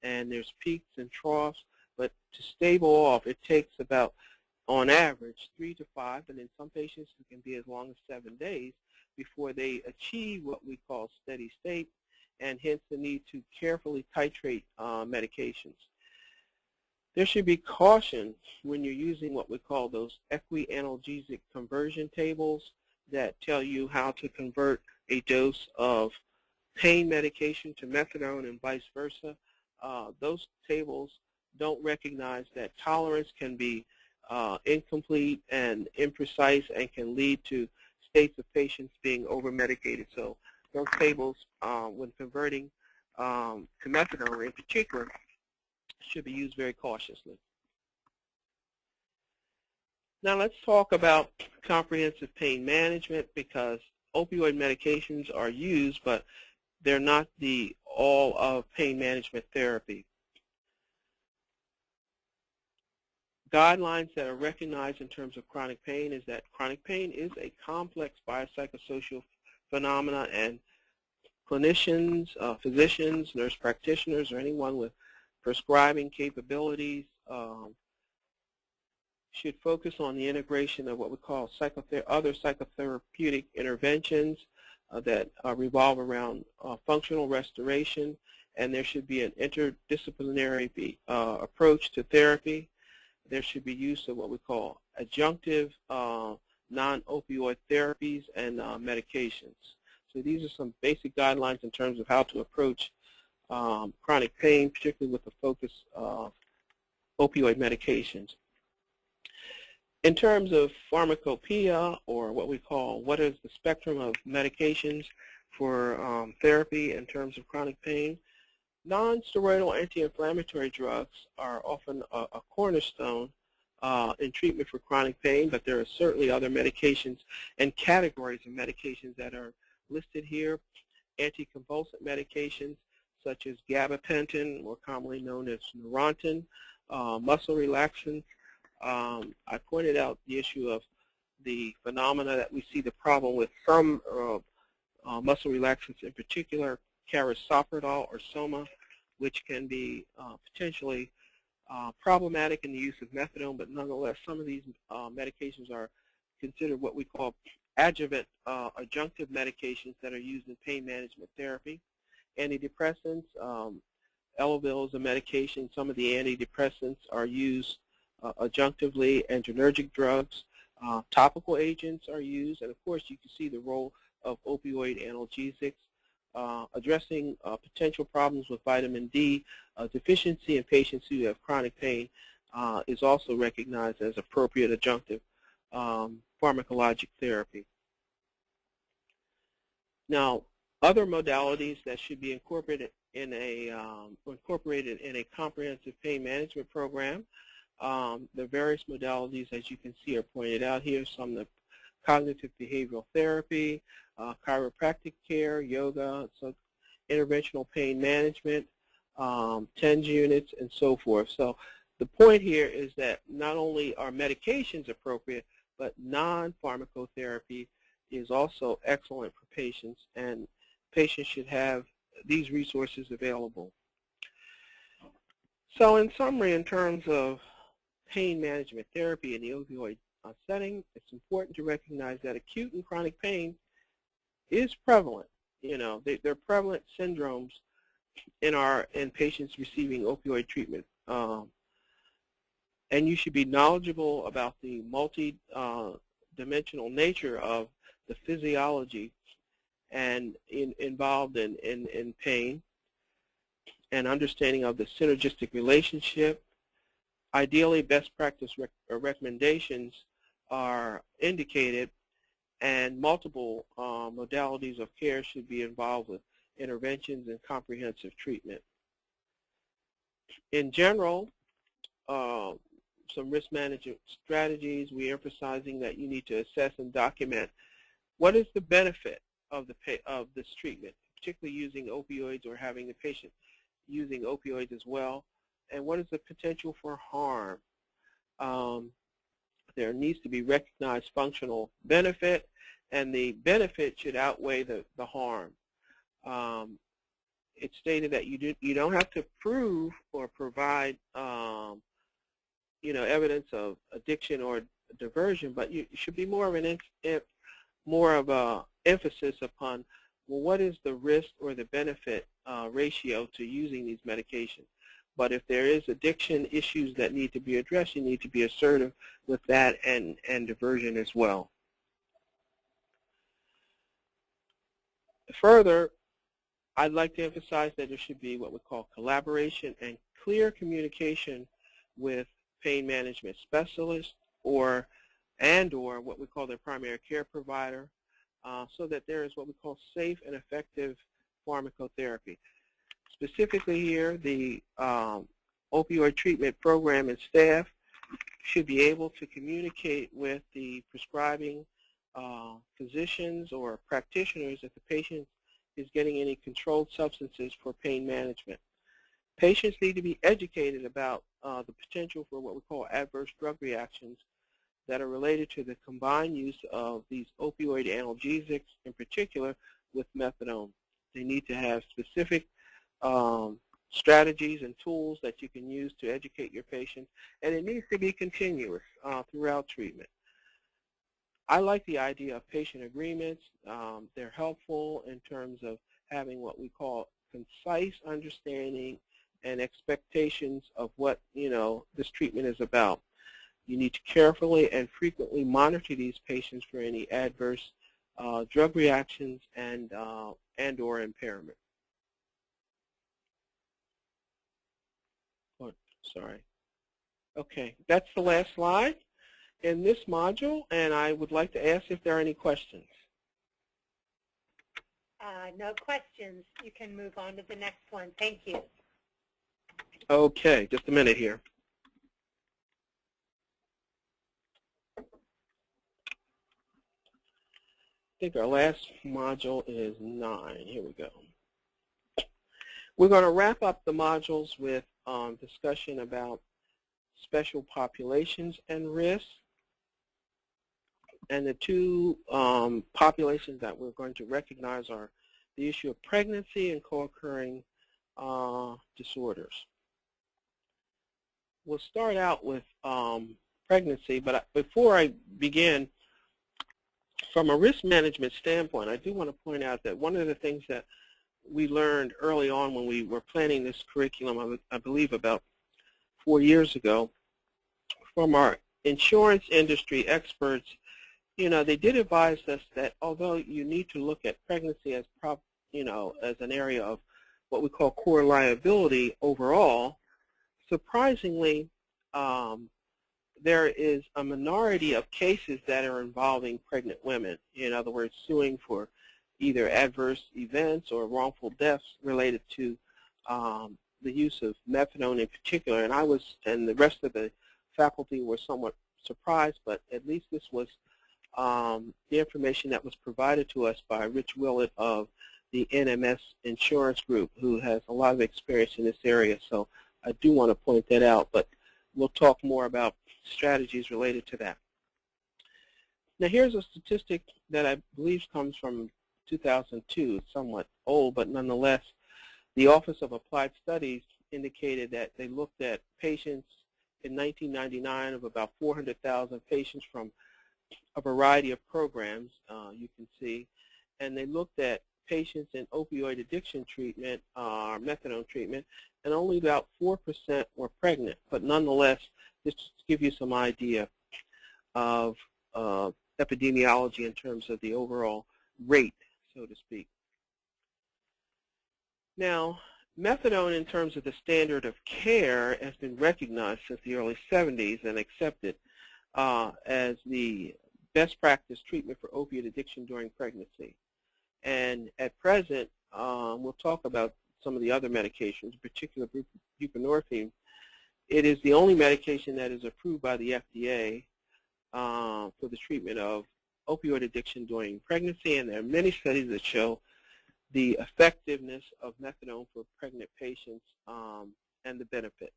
[SPEAKER 2] and there's peaks and troughs. But to stable off, it takes about, on average, 3 to 5, and in some patients it can be as long as 7 days before they achieve what we call steady state, and hence the need to carefully titrate medications. There should be caution when you're using what we call those equianalgesic conversion tables that tell you how to convert a dose of pain medication to methadone and vice versa. Those tables don't recognize that tolerance can be incomplete and imprecise and can lead to states of patients being over-medicated. So those tables, when converting to methadone in particular, should be used very cautiously. Now let's talk about comprehensive pain management, because opioid medications are used, but they're not the all of pain management therapy. Guidelines that are recognized in terms of chronic pain is that chronic pain is a complex biopsychosocial phenomena, and clinicians, physicians, nurse practitioners, or anyone with prescribing capabilities should focus on the integration of what we call other psychotherapeutic interventions that revolve around functional restoration, and there should be an interdisciplinary approach to therapy. There should be use of what we call adjunctive non-opioid therapies and medications. So these are some basic guidelines in terms of how to approach chronic pain, particularly with the focus of opioid medications. In terms of pharmacopoeia, or what we call what is the spectrum of medications for therapy in terms of chronic pain, non-steroidal anti-inflammatory drugs are often a cornerstone in treatment for chronic pain, but there are certainly other medications and categories of medications that are listed here. Anticonvulsant medications such as gabapentin, more commonly known as Neurontin, muscle relaxants. I pointed out the issue of the phenomena that we see the problem with some muscle relaxants, in particular carisoprodol or soma, which can be potentially problematic in the use of methadone, but nonetheless some of these medications are considered what we call adjuvant adjunctive medications that are used in pain management therapy. Antidepressants, Elavil is a medication. Some of the antidepressants are used adjunctively. Adrenergic drugs, topical agents are used, and of course you can see the role of opioid analgesics. addressing potential problems with vitamin D deficiency in patients who have chronic pain is also recognized as appropriate adjunctive pharmacologic therapy. Now, other modalities that should be incorporated in a comprehensive pain management program. The various modalities, as you can see, are pointed out here. Some of the cognitive behavioral therapy, chiropractic care, yoga, so interventional pain management, TENS units, and so forth. So the point here is that not only are medications appropriate, but non-pharmacotherapy is also excellent for patients, and patients should have these resources available. So in summary, in terms of pain management therapy in the opioid setting, it's important to recognize that acute and chronic pain is prevalent. You know, they're prevalent syndromes in patients receiving opioid treatment. And you should be knowledgeable about the multi-dimensional nature of the physiology and involved in pain, and understanding of the synergistic relationship. Ideally, best practice recommendations are indicated, and multiple modalities of care should be involved with interventions and comprehensive treatment. In general, some risk management strategies, we're emphasizing that you need to assess and document what is the benefit of this treatment, particularly using opioids or having the patient using opioids as well, and what is the potential for harm. There needs to be recognized functional benefit, and the benefit should outweigh the harm. It's stated that you don't have to prove or provide evidence of addiction or diversion, but you should be more of a emphasis upon, well, what is the risk or the benefit ratio to using these medications. But if there is addiction issues that need to be addressed, you need to be assertive with that and diversion as well. Further, I'd like to emphasize that there should be what we call collaboration and clear communication with pain management specialists or what we call their primary care provider, so that there is what we call safe and effective pharmacotherapy. Specifically here, the opioid treatment program and staff should be able to communicate with the prescribing physicians or practitioners if the patient is getting any controlled substances for pain management. Patients need to be educated about the potential for what we call adverse drug reactions that are related to the combined use of these opioid analgesics, in particular with methadone. They need to have specific strategies and tools that you can use to educate your patients, and it needs to be continuous throughout treatment. I like the idea of patient agreements. They're helpful in terms of having what we call concise understanding and expectations of what this treatment is about. You need to carefully and frequently monitor these patients for any adverse drug reactions and or impairment. Oh, sorry. Okay, that's the last slide in this module, and I would like to ask if there are any questions.
[SPEAKER 1] No questions. You can move on to the next one. Thank you.
[SPEAKER 2] Okay, just a minute here. I think our last module is 9. Here we go. We're going to wrap up the modules with discussion about special populations and risks. And the two populations that we're going to recognize are the issue of pregnancy and co-occurring disorders. We'll start out with pregnancy, but before I begin, from a risk management standpoint, I do want to point out that one of the things that we learned early on when we were planning this curriculum, I believe about 4 years ago, from our insurance industry experts, they did advise us that although you need to look at pregnancy as as an area of what we call core liability overall, surprisingly, there is a minority of cases that are involving pregnant women. In other words, suing for either adverse events or wrongful deaths related to the use of methadone in particular. And I was, and the rest of the faculty were somewhat surprised, but at least this was the information that was provided to us by Rich Willett of the NMS Insurance Group, who has a lot of experience in this area. So I do want to point that out, but we'll talk more about strategies related to that. Now here's a statistic that I believe comes from 2002. It's somewhat old, but nonetheless, the Office of Applied Studies indicated that they looked at patients in 1999 of about 400,000 patients from a variety of programs, you can see, and they looked at patients in opioid addiction treatment, methadone treatment, and only about 4% were pregnant. But nonetheless, this just gives you some idea of epidemiology in terms of the overall rate, so to speak. Now, methadone in terms of the standard of care has been recognized since the early 70s and accepted as the best practice treatment for opiate addiction during pregnancy. And at present, we'll talk about some of the other medications, in particular buprenorphine. It is the only medication that is approved by the FDA for the treatment of opioid addiction during pregnancy, and there are many studies that show the effectiveness of methadone for pregnant patients and the benefit.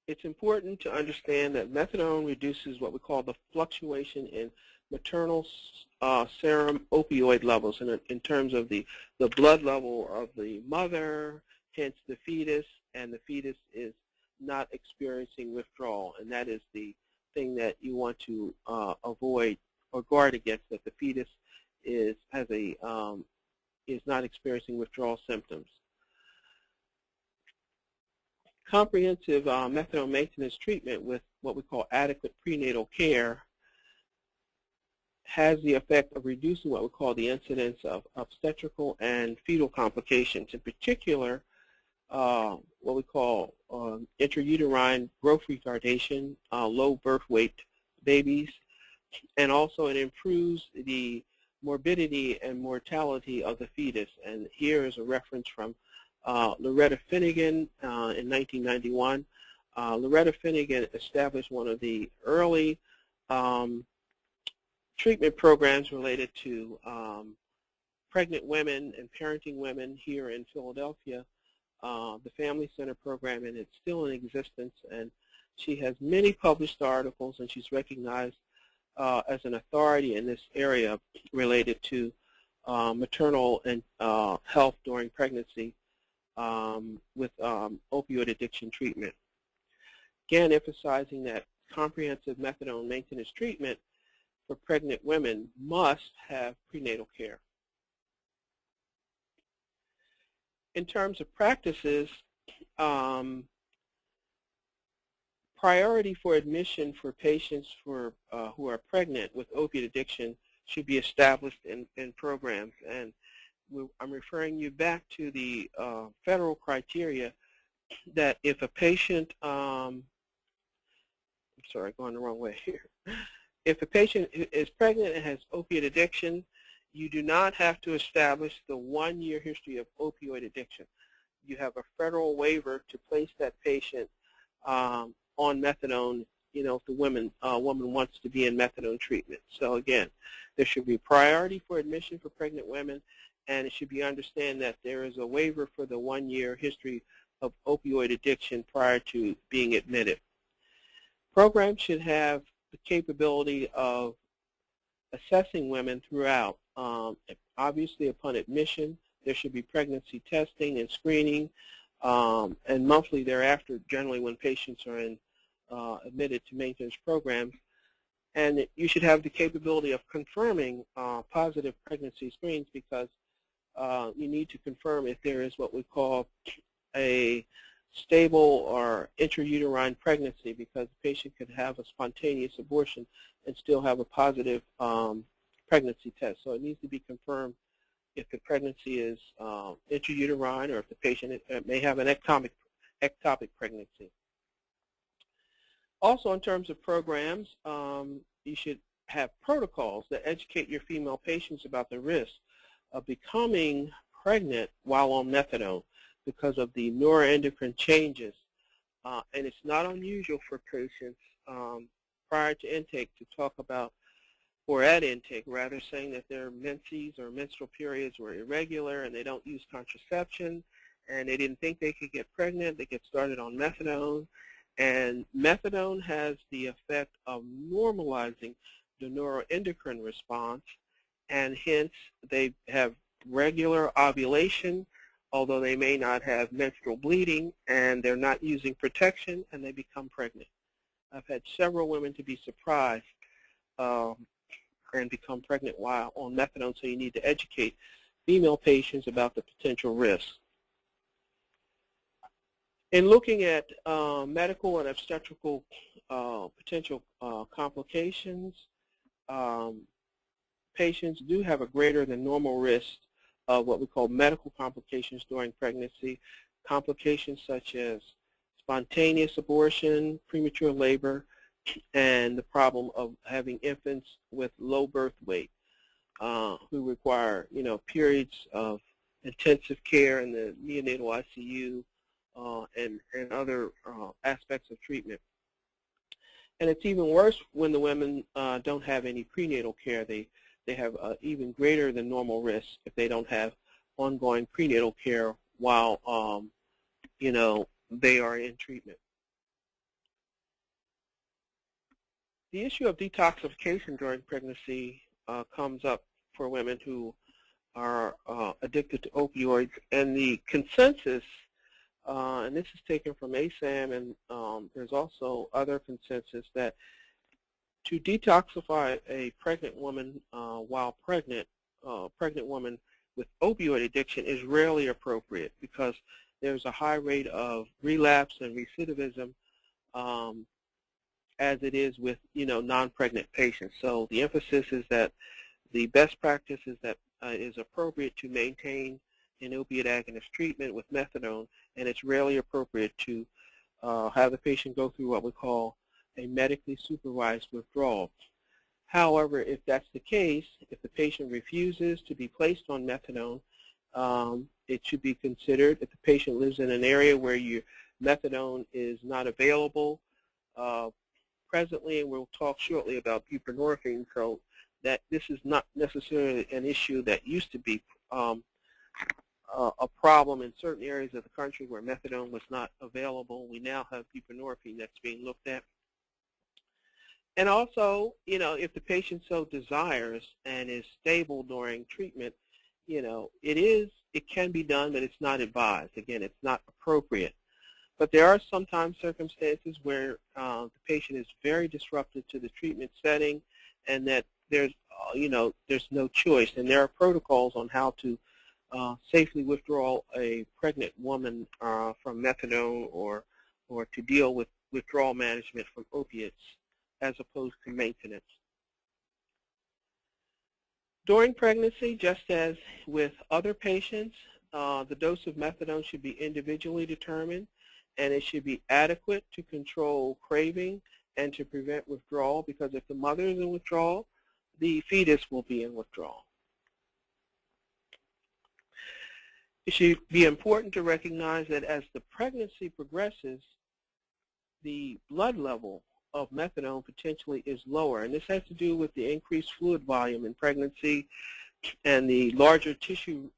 [SPEAKER 2] It's important to understand that methadone reduces what we call the fluctuation in maternal serum opioid levels in terms of the blood level of the mother, hence the fetus, and the fetus is not experiencing withdrawal, and that is the thing that you want to avoid or guard against, that the fetus is not experiencing withdrawal symptoms. Comprehensive methadone maintenance treatment with what we call adequate prenatal care has the effect of reducing what we call the incidence of obstetrical and fetal complications, in particular what we call intrauterine growth retardation, low birth weight babies, and also it improves the morbidity and mortality of the fetus. And here is a reference from Loretta Finnegan in 1991. Loretta Finnegan established one of the early treatment programs related to pregnant women and parenting women here in Philadelphia, the Family Center program, and it's still in existence. And she has many published articles, and she's recognized as an authority in this area related to maternal and health during pregnancy with opioid addiction treatment. Again, emphasizing that comprehensive methadone maintenance treatment for pregnant women must have prenatal care. In terms of practices, priority for admission for patients who are pregnant with opiate addiction should be established in programs. And I'm referring you back to the federal criteria that if a patient, I'm sorry, going the wrong way here. If a patient is pregnant and has opiate addiction, you do not have to establish the 1-year history of opioid addiction. You have a federal waiver to place that patient on methadone, if the woman wants to be in methadone treatment. So again, there should be priority for admission for pregnant women, and it should be understood that there is a waiver for the 1-year history of opioid addiction prior to being admitted. Programs should have the capability of assessing women throughout. Obviously, upon admission, there should be pregnancy testing and screening, and monthly thereafter, generally when patients are admitted to maintenance programs. And you should have the capability of confirming positive pregnancy screens, because you need to confirm if there is what we call a stable or intrauterine pregnancy, because the patient could have a spontaneous abortion and still have a positive pregnancy test. So it needs to be confirmed if the pregnancy is intrauterine or if the patient may have an ectopic pregnancy. Also, in terms of programs, you should have protocols that educate your female patients about the risk of becoming pregnant while on methadone because of the neuroendocrine changes. And it's not unusual for patients prior to intake to talk about, or at intake rather, saying that their menses or menstrual periods were irregular and they don't use contraception and they didn't think they could get pregnant. They get started on methadone. And methadone has the effect of normalizing the neuroendocrine response, and hence they have regular ovulation, although they may not have menstrual bleeding, and they're not using protection, and they become pregnant. I've had several women to be surprised and become pregnant while on methadone, so you need to educate female patients about the potential risks. In looking at medical and obstetrical potential complications, patients do have a greater than normal risk of what we call medical complications during pregnancy, complications such as spontaneous abortion, premature labor, and the problem of having infants with low birth weight who require, periods of intensive care in the neonatal ICU and other aspects of treatment. And it's even worse when the women don't have any prenatal care. They have even greater than normal risk if they don't have ongoing prenatal care while, they are in treatment. The issue of detoxification during pregnancy comes up for women who are addicted to opioids, and the consensus, and this is taken from ASAM, and there's also other consensus, that to detoxify a pregnant woman while pregnant woman with opioid addiction is rarely appropriate because there's a high rate of relapse and recidivism as it is with, non-pregnant patients. So the emphasis is that the best practice is that is appropriate to maintain an opiate agonist treatment with methadone, and it's rarely appropriate to have the patient go through what we call a medically supervised withdrawal. However, if that's the case, if the patient refuses to be placed on methadone, it should be considered. If the patient lives in an area where methadone is not available presently, and we'll talk shortly about buprenorphine, so that this is not necessarily an issue that used to be a problem in certain areas of the country where methadone was not available. We now have buprenorphine that's being looked at. And also, if the patient so desires and is stable during treatment, it can be done, but it's not advised. Again, it's not appropriate. But there are sometimes circumstances where the patient is very disruptive to the treatment setting, and that there's no choice. And there are protocols on how to safely withdraw a pregnant woman from methadone or to deal with withdrawal management from opiates as opposed to maintenance. During pregnancy, just as with other patients, the dose of methadone should be individually determined, and it should be adequate to control craving and to prevent withdrawal, because if the mother is in withdrawal, the fetus will be in withdrawal. It should be important to recognize that as the pregnancy progresses, the blood level of methadone potentially is lower, and this has to do with the increased fluid volume in pregnancy and the larger tissue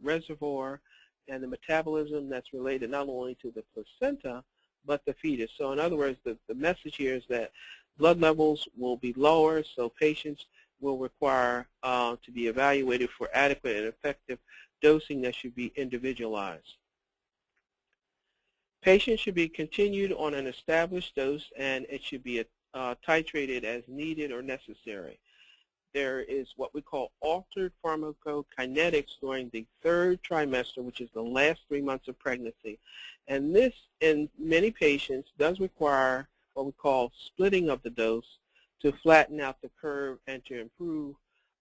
[SPEAKER 2] reservoir and the metabolism that's related not only to the placenta but the fetus. So in other words, the message here is that blood levels will be lower, so patients will require to be evaluated for adequate and effective dosing that should be individualized. Patients should be continued on an established dose, and it should be titrated as needed or necessary. There is what we call altered pharmacokinetics during the third trimester, which is the last 3 months of pregnancy. And this, in many patients, does require what we call splitting of the dose to flatten out the curve and to improve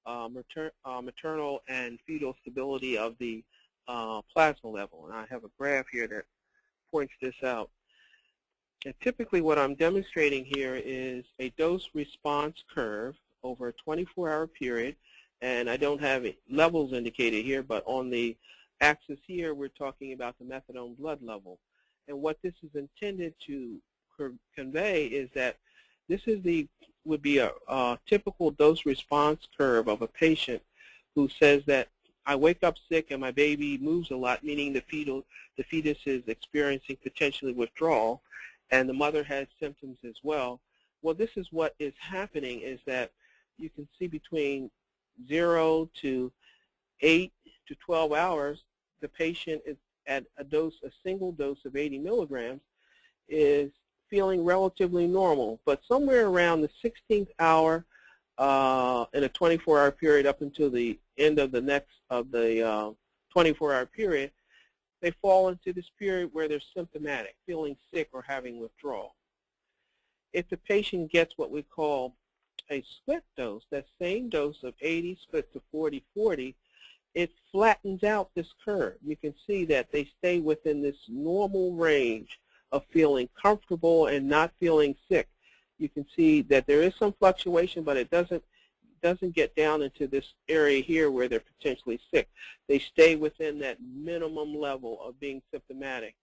[SPEAKER 2] maternal and fetal stability of the plasma level. And I have a graph here that points this out. And typically what I'm demonstrating here is a dose-response curve over a 24-hour period. And I don't have levels indicated here, but on the axis here, we're talking about the methadone blood level. And what this is intended to convey is that this is would be a typical dose-response curve of a patient who says that I wake up sick and my baby moves a lot, meaning the fetus is experiencing potentially withdrawal, and the mother has symptoms as well. Well, this is what is happening, is that you can see between 0 to 8 to 12 hours, the patient is at a single dose of 80 milligrams is feeling relatively normal. But somewhere around the 16th hour in a 24-hour period up until the end of the 24-hour period, they fall into this period where they're symptomatic, feeling sick or having withdrawal. If the patient gets what we call a split dose, that same dose of 80 split to 40-40, it flattens out this curve. You can see that they stay within this normal range of feeling comfortable and not feeling sick. You can see that there is some fluctuation, but it doesn't get down into this area here where they're potentially sick. They stay within that minimum level of being symptomatic.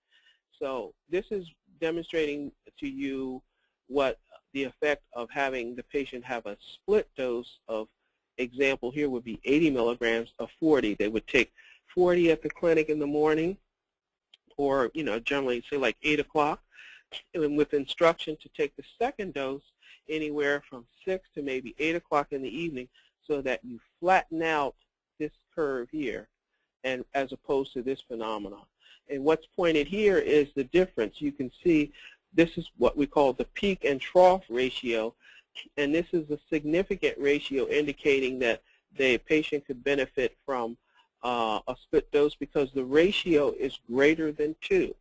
[SPEAKER 2] So this is demonstrating to you what the effect of having the patient have a split dose of, example here would be 80 milligrams of 40. They would take 40 at the clinic in the morning, or generally say like 8 o'clock, and with instruction to take the second dose anywhere from 6 to maybe 8 o'clock in the evening, so that you flatten out this curve here, and as opposed to this phenomenon. And what's pointed here is the difference. You can see this is what we call the peak and trough ratio, and this is a significant ratio indicating that the patient could benefit from a split dose because the ratio is greater than 2.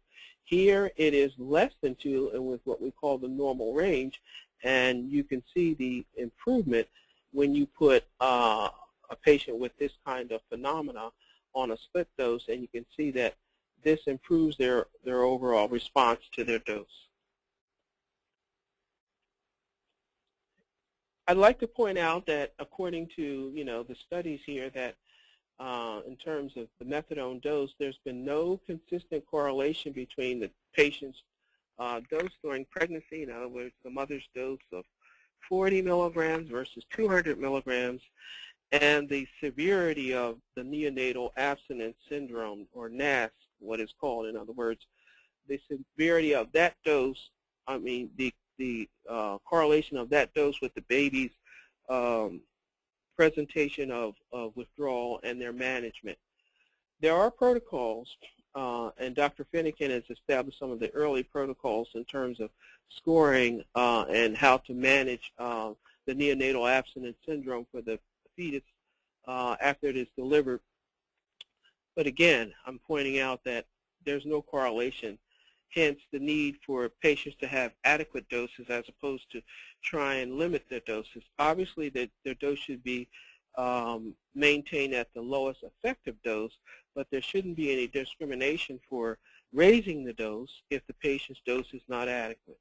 [SPEAKER 2] Here it is less than 2 and with what we call the normal range, and you can see the improvement when you put a patient with this kind of phenomena on a split dose, and you can see that this improves their overall response to their dose. I'd like to point out that according to the studies here, that in terms of the methadone dose, there's been no consistent correlation between the patient's dose during pregnancy, in other words, the mother's dose of 40 milligrams versus 200 milligrams, and the severity of the neonatal abstinence syndrome, or NAS, what is called. In other words, the severity of that dose, the correlation of that dose with the baby's presentation of withdrawal and their management. There are protocols, and Dr. Finnegan has established some of the early protocols in terms of scoring and how to manage the neonatal abstinence syndrome for the fetus after it is delivered. But again, I'm pointing out that there's no correlation, hence the need for patients to have adequate doses as opposed to try and limit their doses. Obviously, their dose should be maintained at the lowest effective dose, but there shouldn't be any discrimination for raising the dose if the patient's dose is not adequate.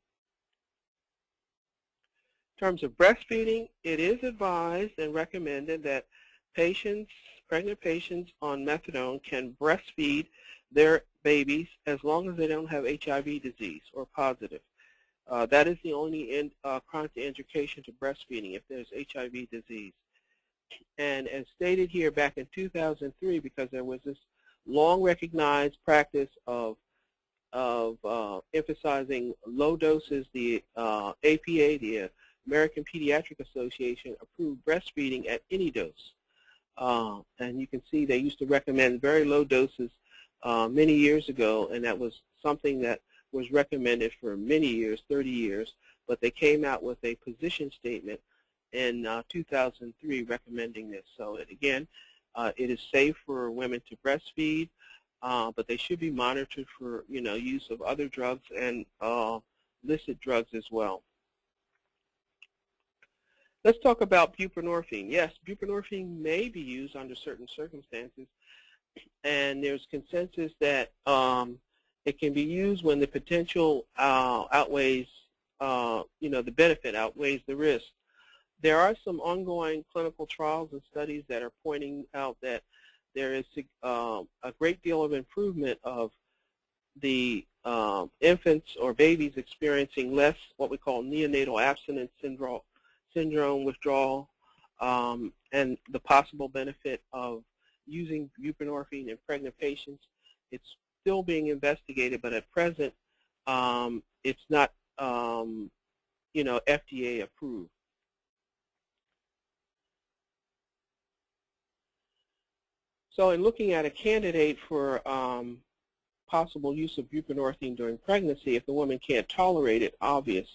[SPEAKER 2] In terms of breastfeeding, it is advised and recommended that pregnant patients on methadone can breastfeed their babies as long as they don't have HIV disease or positive. That is the only contraindication to breastfeeding, if there's HIV disease. And as stated here back in 2003, because there was this long recognized practice of emphasizing low doses, the APA, the American Pediatric Association, approved breastfeeding at any dose. And you can see they used to recommend very low doses many years ago, and that was something that was recommended for many years, 30 years, but they came out with a position statement in 2003 recommending this. So again, it is safe for women to breastfeed, but they should be monitored for use of other drugs and illicit drugs as well. Let's talk about buprenorphine. Yes, buprenorphine may be used under certain circumstances, and there's consensus that it can be used when the potential outweighs, the benefit outweighs the risk. There are some ongoing clinical trials and studies that are pointing out that there is a great deal of improvement of the infants or babies experiencing less what we call neonatal abstinence syndrome withdrawal, and the possible benefit of using buprenorphine in pregnant patients. It's still being investigated, but at present it's not FDA approved. So in looking at a candidate for possible use of buprenorphine during pregnancy, if the woman can't tolerate it, obviously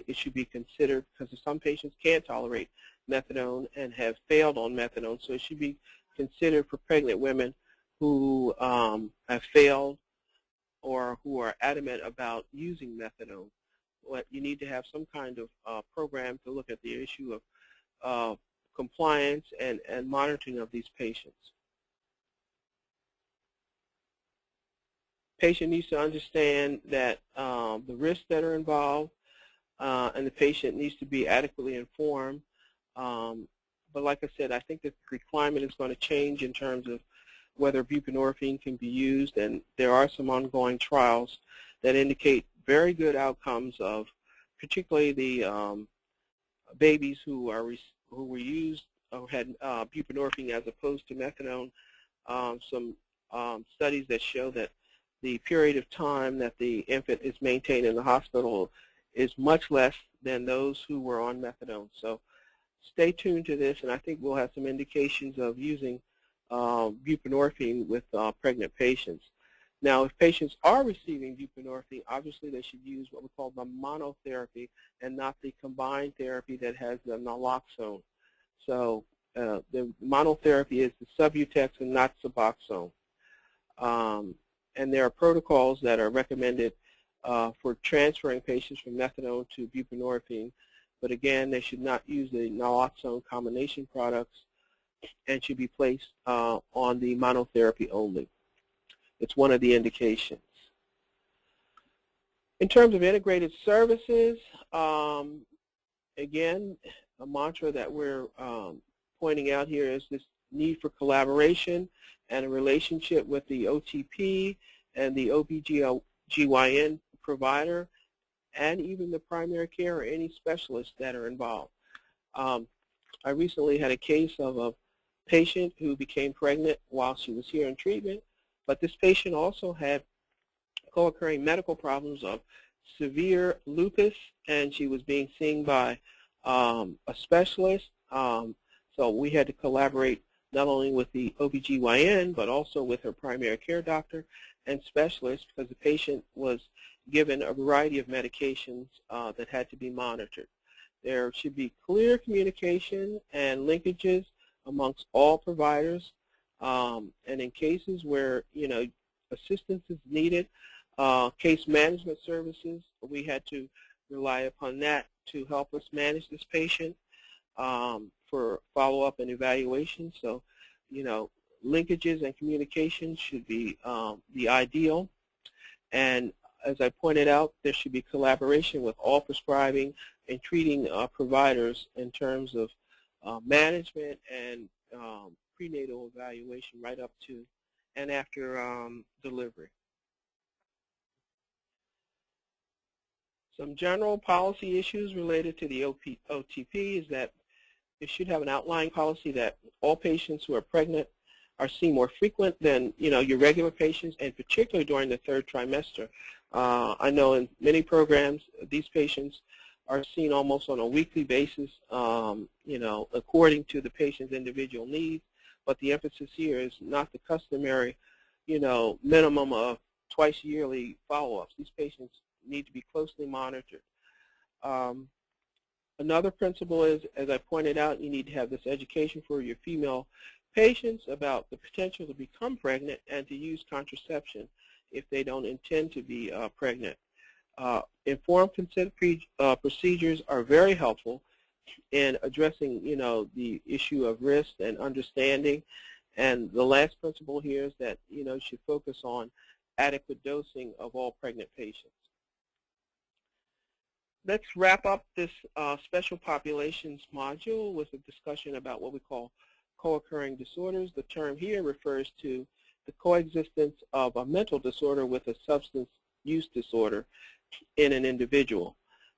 [SPEAKER 2] it should be considered, because some patients can't tolerate methadone and have failed on methadone, so it should be considered for pregnant women who have failed or who are adamant about using methadone. But you need to have some kind of program to look at the issue of compliance and monitoring of these patients. Patient needs to understand that the risks that are involved, and the patient needs to be adequately informed. But like I said, I think that the requirement is going to change in terms of whether buprenorphine can be used, and there are some ongoing trials that indicate very good outcomes of particularly the babies who were used or had buprenorphine as opposed to methadone. Some studies that show that the period of time that the infant is maintained in the hospital is much less than those who were on methadone. So stay tuned to this, and I think we'll have some indications of using buprenorphine with pregnant patients. Now, if patients are receiving buprenorphine, obviously they should use what we call the monotherapy and not the combined therapy that has the naloxone. So the monotherapy is the Subutex and not Suboxone. And there are protocols that are recommended for transferring patients from methadone to buprenorphine. But again, they should not use the naloxone combination products and should be placed on the monotherapy only. It's one of the indications. In terms of integrated services, again, a mantra that we're pointing out here is this need for collaboration and a relationship with the OTP and the OBGYN provider and even the primary care or any specialists that are involved. I recently had a case of a patient who became pregnant while she was here in treatment, but this patient also had co-occurring medical problems of severe lupus, and she was being seen by a specialist. So we had to collaborate not only with the OBGYN, but also with her primary care doctor and specialist, because the patient was given a variety of medications that had to be monitored. There should be clear communication and linkages amongst all providers, and in cases where assistance is needed, case management services, we had to rely upon that to help us manage this patient for follow-up and evaluation. So, linkages and communication should be the ideal. And as I pointed out, there should be collaboration with all prescribing and treating providers in terms of management and prenatal evaluation right up to and after delivery. Some general policy issues related to the OTP is that it should have an outlying policy that all patients who are pregnant are seen more frequent than your regular patients, and particularly during the third trimester. I know in many programs these patients are seen almost on a weekly basis, according to the patient's individual needs. But the emphasis here is not the customary, minimum of twice yearly follow-ups. These patients need to be closely monitored. Another principle is, as I pointed out, you need to have this education for your female patients about the potential to become pregnant and to use contraception if they don't intend to be pregnant. Informed consent procedures are very helpful in addressing, the issue of risk and understanding. And the last principle here is that, you should focus on adequate dosing of all pregnant patients. Let's wrap up this special populations module with a discussion about what we call co-occurring disorders. The term here refers to the coexistence of a mental disorder with a substance use disorder in an individual.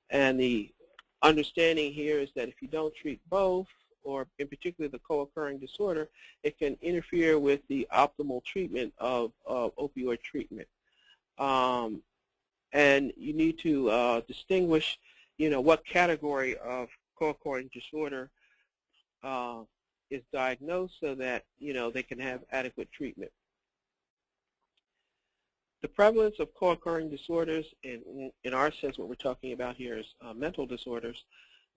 [SPEAKER 2] And the understanding here is that if you don't treat both, or in particular the co-occurring disorder, it can interfere with the optimal treatment of opioid treatment. And you need to distinguish, what category of co-occurring disorder is diagnosed so that, they can have adequate treatment. The prevalence of co-occurring disorders, in our sense, what we're talking about here is mental disorders.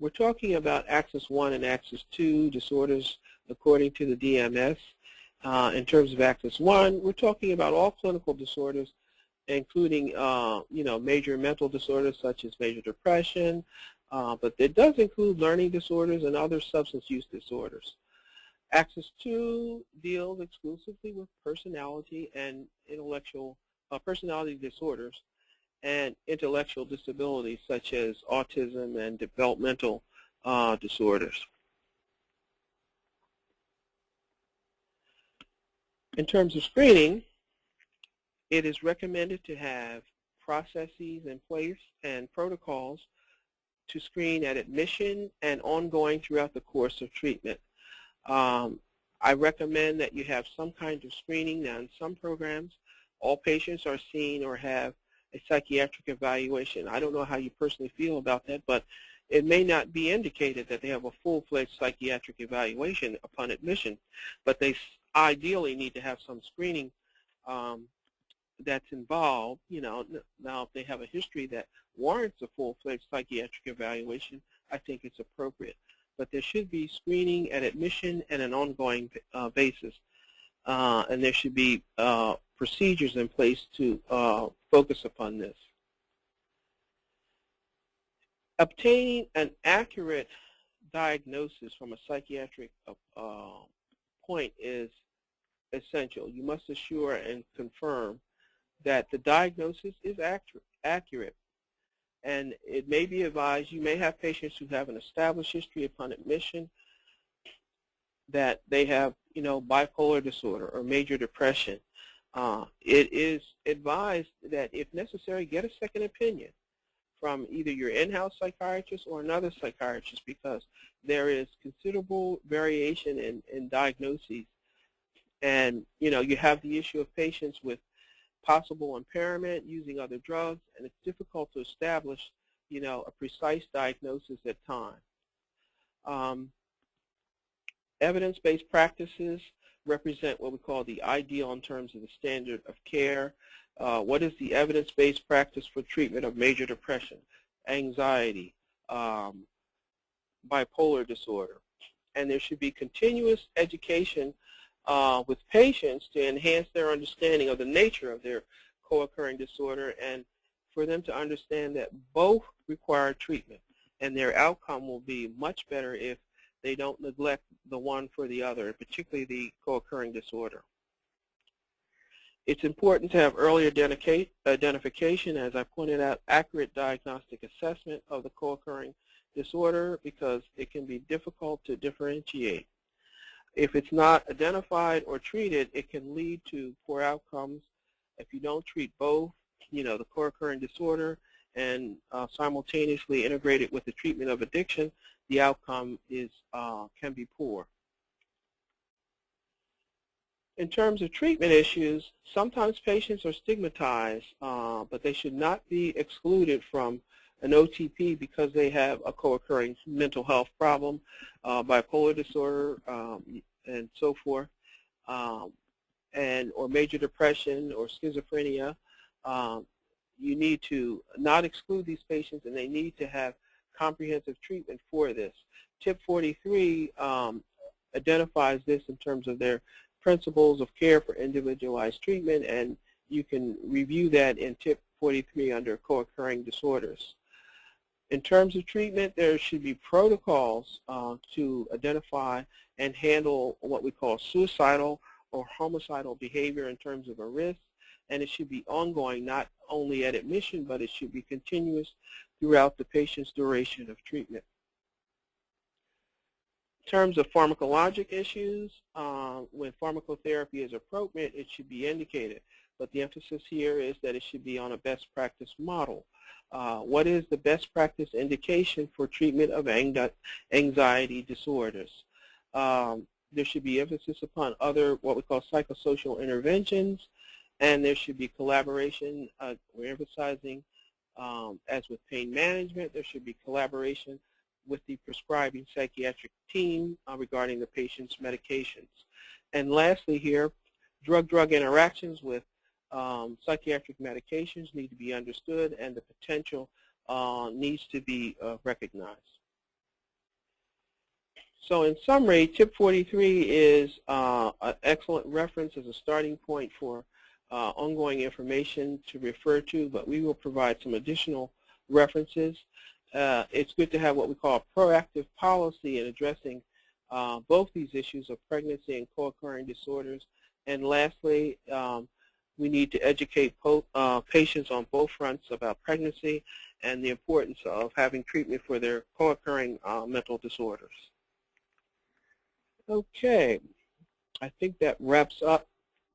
[SPEAKER 2] We're talking about Axis 1 and Axis 2 disorders according to the DMS. In terms of Axis 1, we're talking about all clinical disorders, including, major mental disorders such as major depression, but it does include learning disorders and other substance use disorders. Axis 2 deals exclusively with personality and personality disorders and intellectual disabilities such as autism and developmental disorders. In terms of screening, it is recommended to have processes in place and protocols to screen at admission and ongoing throughout the course of treatment. I recommend that you have some kind of screening. Now, in some programs, all patients are seen or have a psychiatric evaluation. I don't know how you personally feel about that, but it may not be indicated that they have a full-fledged psychiatric evaluation upon admission, but they ideally need to have some screening that's involved. Now if they have a history that warrants a full-fledged psychiatric evaluation, I think it's appropriate. But there should be screening at admission and an ongoing basis. And there should be procedures in place to focus upon this. Obtaining an accurate diagnosis from a psychiatric point is essential. You must assure and confirm that the diagnosis is accurate. And it may be advised, you may have patients who have an established history upon admission that they have, bipolar disorder or major depression. It is advised that if necessary, get a second opinion from either your in-house psychiatrist or another psychiatrist, because there is considerable variation in diagnoses. And, you have the issue of patients with possible impairment using other drugs, and it's difficult to establish, a precise diagnosis at times. Evidence-based practices represent what we call the ideal in terms of the standard of care. What is the evidence-based practice for treatment of major depression, anxiety, bipolar disorder? And there should be continuous education with patients to enhance their understanding of the nature of their co-occurring disorder, and for them to understand that both require treatment, and their outcome will be much better if they don't neglect the one for the other, particularly the co-occurring disorder. It's important to have early identification, as I pointed out, accurate diagnostic assessment of the co-occurring disorder, because it can be difficult to differentiate. If it's not identified or treated, it can lead to poor outcomes. If you don't treat both, the co-occurring disorder and simultaneously integrate it with the treatment of addiction, the outcome is can be poor. In terms of treatment issues, sometimes patients are stigmatized, but they should not be excluded from an OTP because they have a co-occurring mental health problem, bipolar disorder, and so forth, or major depression or schizophrenia. You need to not exclude these patients, and they need to have comprehensive treatment for this. Tip 43 identifies this in terms of their principles of care for individualized treatment, and you can review that in Tip 43 under co-occurring disorders. In terms of treatment, there should be protocols to identify and handle what we call suicidal or homicidal behavior in terms of a risk, and it should be ongoing, not only at admission, but it should be continuous throughout the patient's duration of treatment. In terms of pharmacologic issues, when pharmacotherapy is appropriate, it should be indicated, but the emphasis here is that it should be on a best practice model. What is the best practice indication for treatment of anxiety disorders? There should be emphasis upon other what we call psychosocial interventions, and there should be collaboration. We're emphasizing, as with pain management, there should be collaboration with the prescribing psychiatric team regarding the patient's medications. And lastly here, drug-drug interactions with psychiatric medications need to be understood, and the potential needs to be recognized. So in summary, Tip 43 is an excellent reference as a starting point for ongoing information to refer to, but we will provide some additional references. It's good to have what we call a proactive policy in addressing both these issues of pregnancy and co-occurring disorders. And lastly, we need to educate patients on both fronts about pregnancy and the importance of having treatment for their co-occurring mental disorders. Okay, I think that wraps up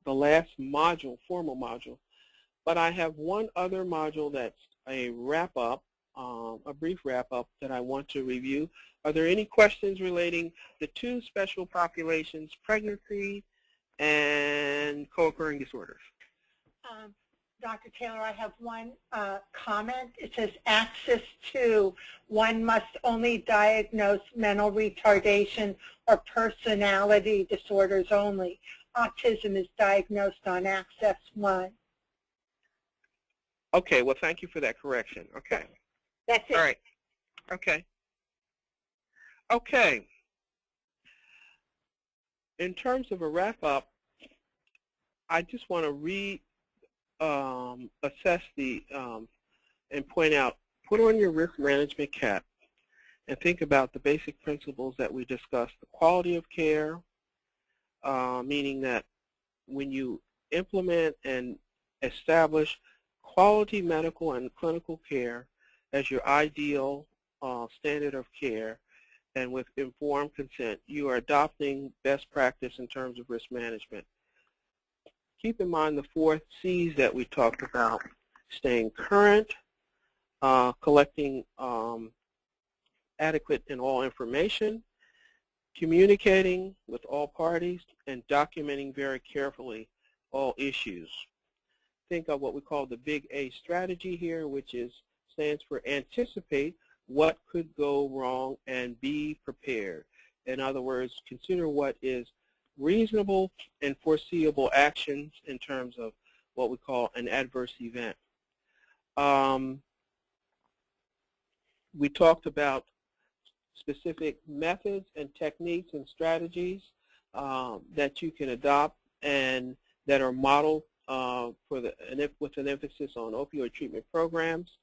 [SPEAKER 2] the last module, formal module. But I have one other module that's a wrap-up, a brief wrap-up that I want to review. Are there any questions relating to two special populations, pregnancy and co-occurring disorders?
[SPEAKER 1] Dr. Taylor, I have one comment. It says Axis 2, one must only diagnose mental retardation or personality disorders only. Autism is diagnosed on Axis 1.
[SPEAKER 2] Okay, well, thank you for that correction. Okay.
[SPEAKER 1] That's it.
[SPEAKER 2] All right. Okay. Okay. In terms of a wrap-up, I just want to assess and point out, put on your risk management cap and think about the basic principles that we discussed. The quality of care, meaning that when you implement and establish quality medical and clinical care as your ideal standard of care, and with informed consent, you are adopting best practice in terms of risk management. Keep in mind the 4 C's that we talked about: staying current, collecting adequate and all information, communicating with all parties, and documenting very carefully all issues. Think of what we call the big A strategy here, which stands for anticipate what could go wrong and be prepared. In other words, consider what is reasonable and foreseeable actions in terms of what we call an adverse event. We talked about specific methods and techniques and strategies that you can adopt and that are modeled with an emphasis on opioid treatment programs.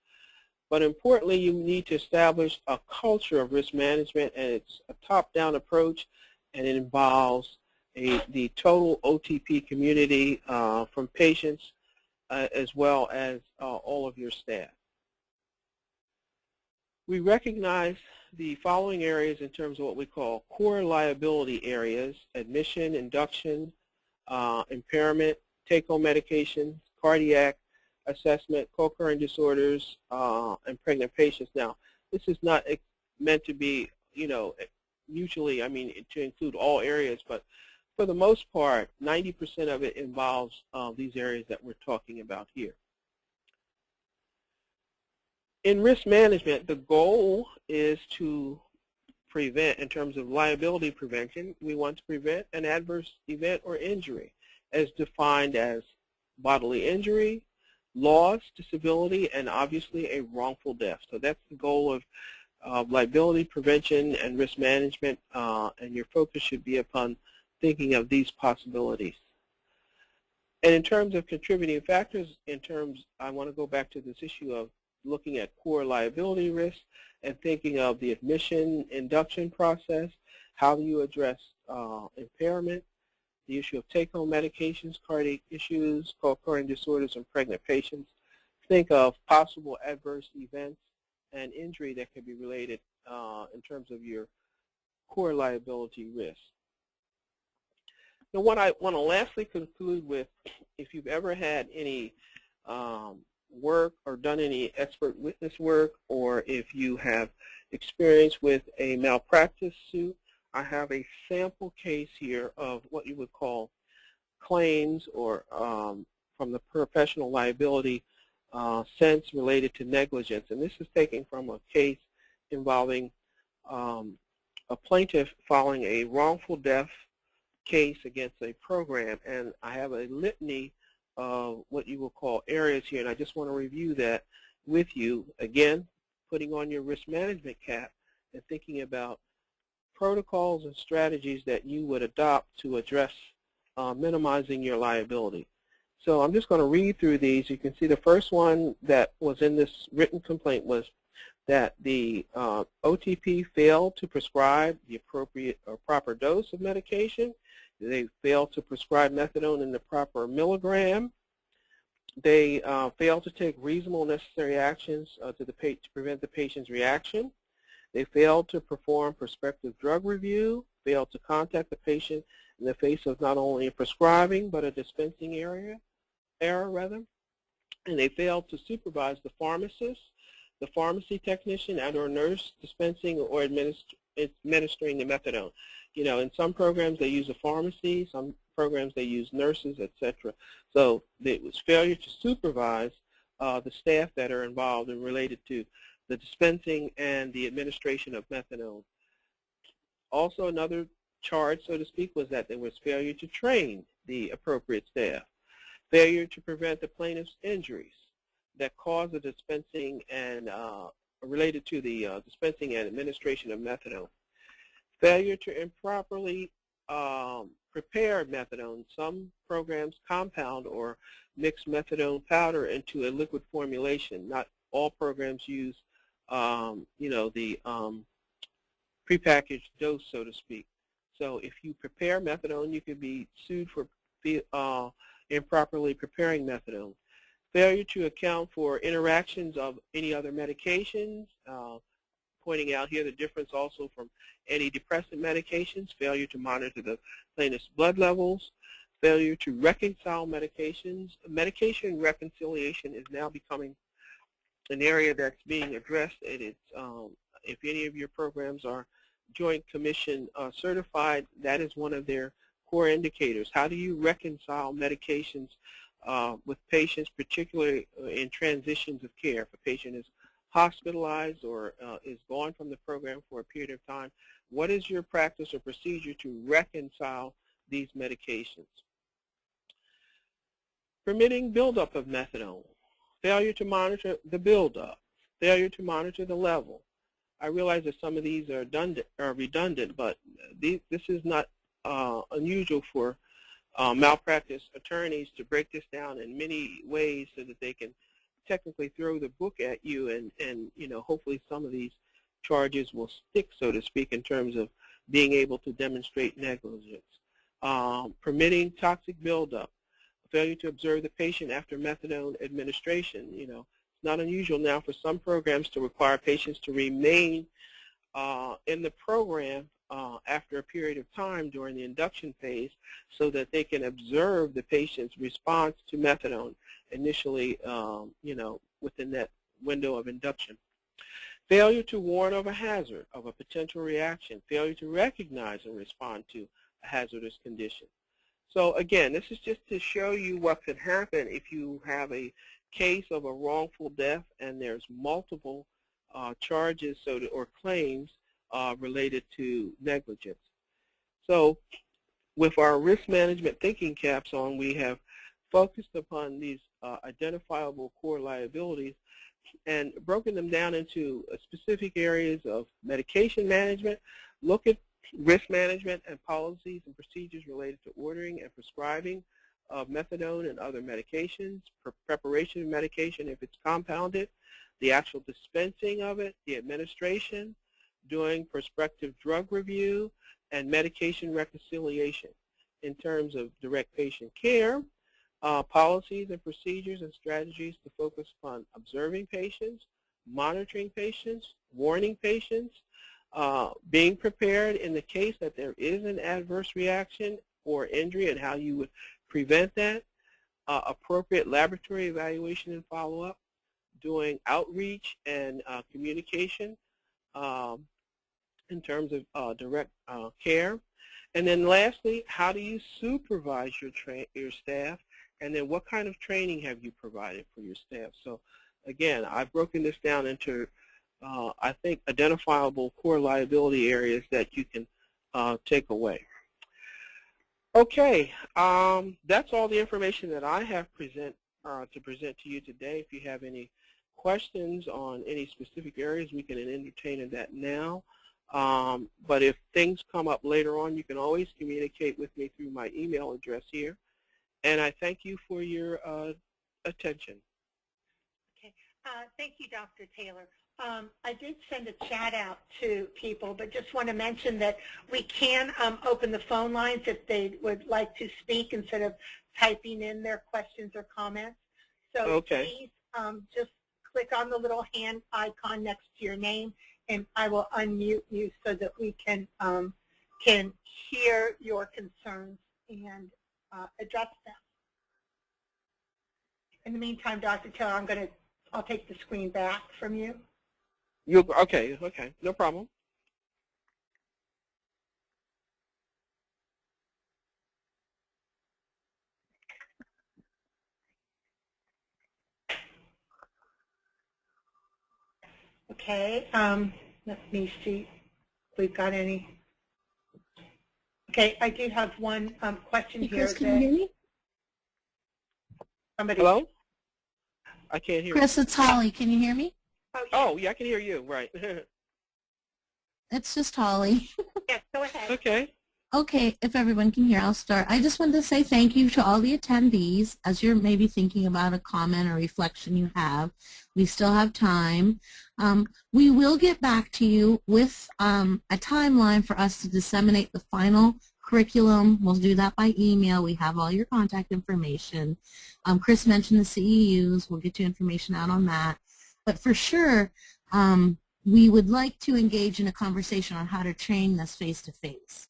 [SPEAKER 2] But importantly, you need to establish a culture of risk management, and it's a top-down approach, and it involves the total OTP community from patients as well as all of your staff. We recognize the following areas in terms of what we call core liability areas: admission, induction, impairment, take-home medications, cardiac assessment, co-occurring disorders, and pregnant patients. Now, this is not meant to be, mutually, to include all areas, but for the most part, 90% of it involves these areas that we're talking about here. In risk management, the goal is to prevent, in terms of liability prevention, we want to prevent an adverse event or injury as defined as bodily injury, loss, disability, and obviously a wrongful death. So that's the goal of liability prevention and risk management, and your focus should be upon thinking of these possibilities. And in terms of contributing factors, I want to go back to this issue of looking at core liability risks and thinking of the admission induction process. How do you address impairment, the issue of take-home medications, cardiac issues, co-occurring disorders in pregnant patients. Think of possible adverse events and injury that could be related in terms of your core liability risk. Now, what I want to lastly conclude with, if you've ever had any work or done any expert witness work, or if you have experience with a malpractice suit, I have a sample case here of what you would call claims or from the professional liability sense related to negligence. And this is taken from a case involving a plaintiff filing a wrongful death case against a program. And I have a litany of what you will call areas here, and I just want to review that with you. Again, putting on your risk management cap and thinking about protocols and strategies that you would adopt to address minimizing your liability. So I'm just going to read through these. You can see the first one that was in this written complaint was that the OTP failed to prescribe the appropriate or proper dose of medication. They failed to prescribe methadone in the proper milligram. They failed to take reasonable necessary actions to prevent the patient's reaction. They failed to perform prospective drug review, failed to contact the patient in the face of not only a prescribing but a dispensing error, and they failed to supervise the pharmacist, the pharmacy technician, and/or nurse dispensing or administering the methadone. You know, in some programs they use a pharmacy, some programs they use nurses, etc. So it was failure to supervise the staff that are involved and related to the dispensing and the administration of methadone. Also, another charge, so to speak, was that there was failure to train the appropriate staff, failure to prevent the plaintiff's injuries that caused the dispensing and related to the dispensing and administration of methadone, failure to improperly prepare methadone. Some programs compound or mix methadone powder into a liquid formulation. Not all programs use you know, the prepackaged dose, so to speak. So if you prepare methadone, you could be sued for improperly preparing methadone. Failure to account for interactions of any other medications, pointing out here the difference also from antidepressant medications, failure to monitor the plaintiff's blood levels, failure to reconcile medications. Medication reconciliation is now becoming an area that's being addressed, and it's, if any of your programs are Joint Commission certified, that is one of their core indicators. How do you reconcile medications with patients, particularly in transitions of care? If a patient is hospitalized or is gone from the program for a period of time, what is your practice or procedure to reconcile these medications? Permitting buildup of methadone, failure to monitor the buildup, failure to monitor the level. I realize that some of these are redundant, but this is not unusual for malpractice attorneys to break this down in many ways so that they can technically throw the book at you, and you know, hopefully some of these charges will stick, so to speak, in terms of being able to demonstrate negligence. Permitting toxic buildup, failure to observe the patient after methadone administration. You know, it's not unusual now for some programs to require patients to remain in the program after a period of time during the induction phase so that they can observe the patient's response to methadone initially, you know, within that window of induction. Failure to warn of a hazard, of a potential reaction, failure to recognize and respond to a hazardous condition. So again, this is just to show you what could happen if you have a case of a wrongful death and there's multiple charges or claims related to negligence. So with our risk management thinking caps on, we have focused upon these identifiable core liabilities and broken them down into specific areas of medication management, look at risk management and policies and procedures related to ordering and prescribing of methadone and other medications, preparation of medication if it's compounded, the actual dispensing of it, the administration, doing prospective drug review, and medication reconciliation in terms of direct patient care, policies and procedures and strategies to focus on observing patients, monitoring patients, warning patients, being prepared in the case that there is an adverse reaction or injury and how you would prevent that, appropriate laboratory evaluation and follow-up, doing outreach and communication in terms of direct care. And then lastly, how do you supervise your staff? And then what kind of training have you provided for your staff? So again, I've broken this down into, I think, identifiable core liability areas that you can take away. Okay, that's all the information that I have to present to you today. If you have any questions on any specific areas, we can entertain that now. But if things come up later on, you can always communicate with me through my email address here. And I thank you for your attention.
[SPEAKER 1] Okay. Thank you, Dr. Taylor. I did send a chat out to people, but just want to mention that we can open the phone lines if they would like to speak instead of typing in their questions or comments. So
[SPEAKER 2] okay.
[SPEAKER 1] Please just click on the little hand icon next to your name, and I will unmute you so that we can hear your concerns and address them. In the meantime, Dr. Taylor, I'll take the screen back from you.
[SPEAKER 2] Okay, no problem.
[SPEAKER 1] Okay, let me see if we've got any. Okay, I do have one question here.
[SPEAKER 3] Chris, can you hear me?
[SPEAKER 1] Somebody.
[SPEAKER 2] Hello? I can't hear
[SPEAKER 3] Chris,
[SPEAKER 2] you.
[SPEAKER 3] it's Holly. Can you hear me?
[SPEAKER 2] Oh, yeah, I can hear you. Right.
[SPEAKER 3] It's just Holly.
[SPEAKER 1] Yes, go ahead.
[SPEAKER 2] Okay.
[SPEAKER 3] Okay, if everyone can hear, I'll start. I just wanted to say thank you to all the attendees. As you're maybe thinking about a comment or reflection you have, we still have time. We will get back to you with a timeline for us to disseminate the final curriculum. We'll do that by email. We have all your contact information. Chris mentioned the CEUs. We'll get you information out on that. But for sure, we would like to engage in a conversation on how to train this face-to-face.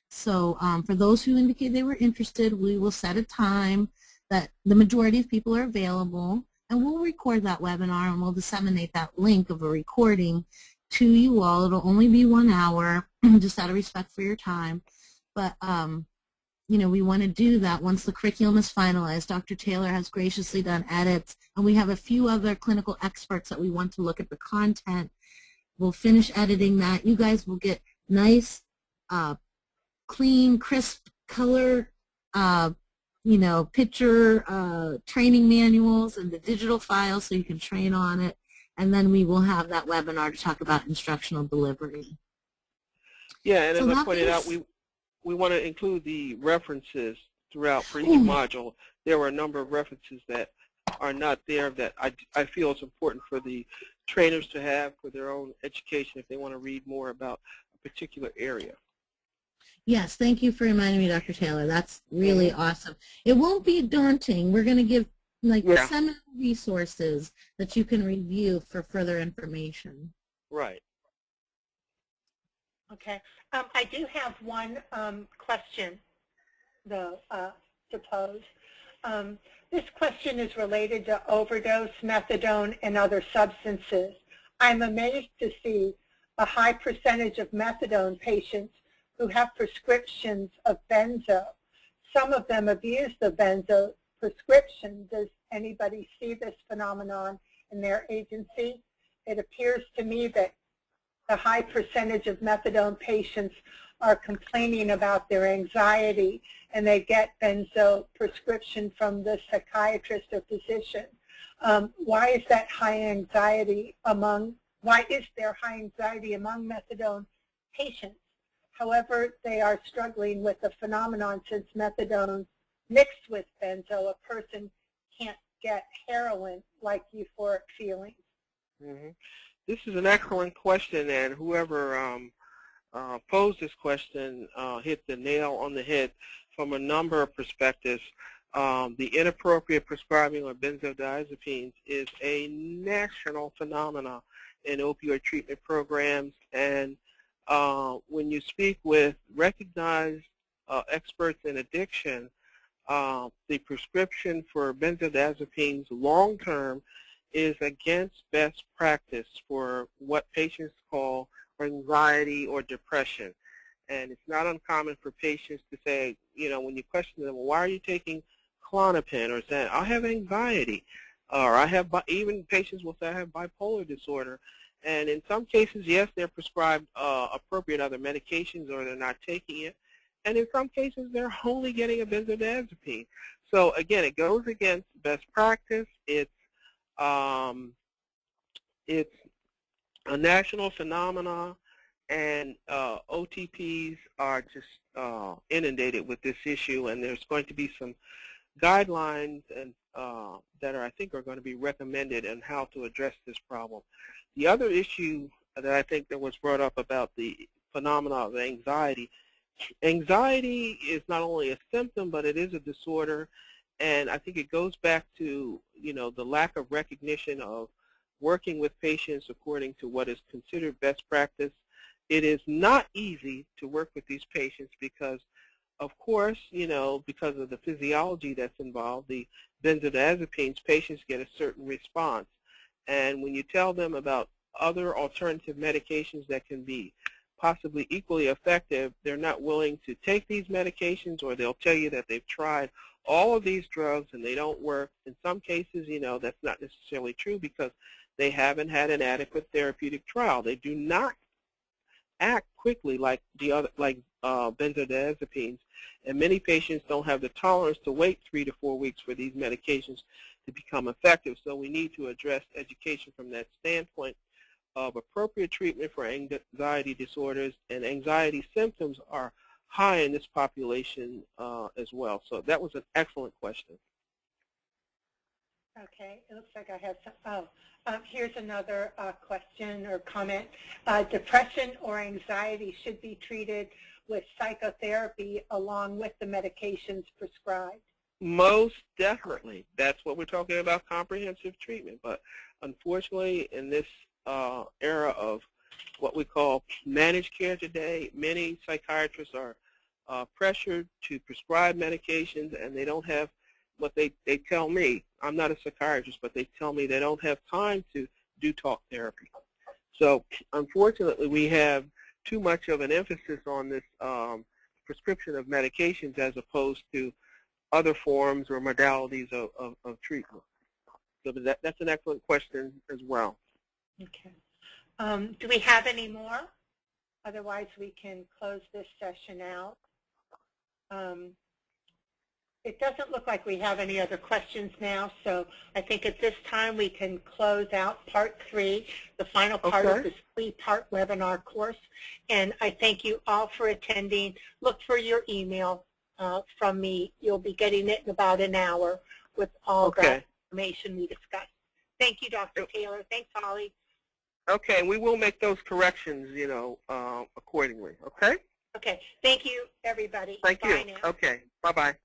[SPEAKER 3] So for those who indicate they were interested, we will set a time that the majority of people are available, and we'll record that webinar and we'll disseminate that link of a recording to you all. It'll only be 1 hour, just out of respect for your time. But you know, we want to do that once the curriculum is finalized. Dr. Taylor has graciously done edits, and we have a few other clinical experts that we want to look at the content. We'll finish editing that. You guys will get nice, clean, crisp color, you know, picture training manuals and the digital files so you can train on it. And then we will have that webinar to talk about instructional delivery.
[SPEAKER 2] Yeah, and
[SPEAKER 3] so
[SPEAKER 2] as I pointed out, we want to include the references throughout for each module. There were a number of references that are not there that I feel it's important for the trainers to have for their own education if they want to read more about a particular area.
[SPEAKER 3] Yes, thank you for reminding me, Dr. Taylor. That's really awesome. It won't be daunting. We're going to give like seminal resources that you can review for further information.
[SPEAKER 2] Right.
[SPEAKER 1] Okay. I do have one question to pose. This question is related to overdose, methadone, and other substances. I'm amazed to see a high percentage of methadone patients who have prescriptions of benzo. Some of them abuse the benzo prescription. Does anybody see this phenomenon in their agency? It appears to me that a high percentage of methadone patients are complaining about their anxiety, and they get benzo prescription from the psychiatrist or physician. Why is there high anxiety among methadone patients? However, they are struggling with the phenomenon since methadone mixed with benzo, a person can't get heroin like euphoric feelings.
[SPEAKER 2] Mm-hmm. This is an excellent question, and whoever posed this question hit the nail on the head from a number of perspectives. The inappropriate prescribing of benzodiazepines is a national phenomenon in opioid treatment programs, and when you speak with recognized experts in addiction, the prescription for benzodiazepines long-term is against best practice for what patients call anxiety or depression. And it's not uncommon for patients to say, you know, when you question them, well, why are you taking Klonopin, or saying, I have anxiety, or I have, even patients will say, I have bipolar disorder. And in some cases, yes, they're prescribed appropriate other medications, or they're not taking it. And in some cases, they're only getting a benzodiazepine. So again, it goes against best practice. It's a national phenomenon, and OTPs are just inundated with this issue, and there's going to be some guidelines and that I think are going to be recommended on how to address this problem. The other issue that I think that was brought up about the phenomena of anxiety. Anxiety is not only a symptom, but it is a disorder, and I think it goes back to, you know, the lack of recognition of working with patients according to what is considered best practice. It is not easy to work with these patients because, of course, you know, because of the physiology that's involved, the benzodiazepines, patients get a certain response. And when you tell them about other alternative medications that can be possibly equally effective, they're not willing to take these medications, or they'll tell you that they've tried all of these drugs and they don't work. In some cases, you know, that's not necessarily true because they haven't had an adequate therapeutic trial. They do not act quickly like benzodiazepines, and many patients don't have the tolerance to wait 3 to 4 weeks for these medications to become effective. So we need to address education from that standpoint of appropriate treatment for anxiety disorders, and anxiety symptoms are high in this population as well. So that was an excellent question.
[SPEAKER 1] Okay, it looks like I have some. Here's another question or comment. Depression or anxiety should be treated with psychotherapy along with the medications prescribed.
[SPEAKER 2] Most definitely. That's what we're talking about, comprehensive treatment. But unfortunately, in this era of what we call managed care today, many psychiatrists are pressured to prescribe medications, and they don't have what they tell me. I'm not a psychiatrist, but they tell me they don't have time to do talk therapy. So unfortunately, we have too much of an emphasis on this prescription of medications as opposed to other forms or modalities of treatment. So that's an excellent question as well.
[SPEAKER 1] Okay. Do we have any more? Otherwise, we can close this session out. It doesn't look like we have any other questions now, so I think at this time we can close out part 3, the final part of this 3-part webinar course. And I thank you all for attending. Look for your email from me. You'll be getting it in about an hour with all the information we discussed. Thank you, Dr. Taylor. Thanks, Holly.
[SPEAKER 2] Okay, we will make those corrections, you know, accordingly. Okay?
[SPEAKER 1] Okay. Thank you, everybody.
[SPEAKER 2] Thank you.
[SPEAKER 1] Bye now.
[SPEAKER 2] Okay. Bye-bye.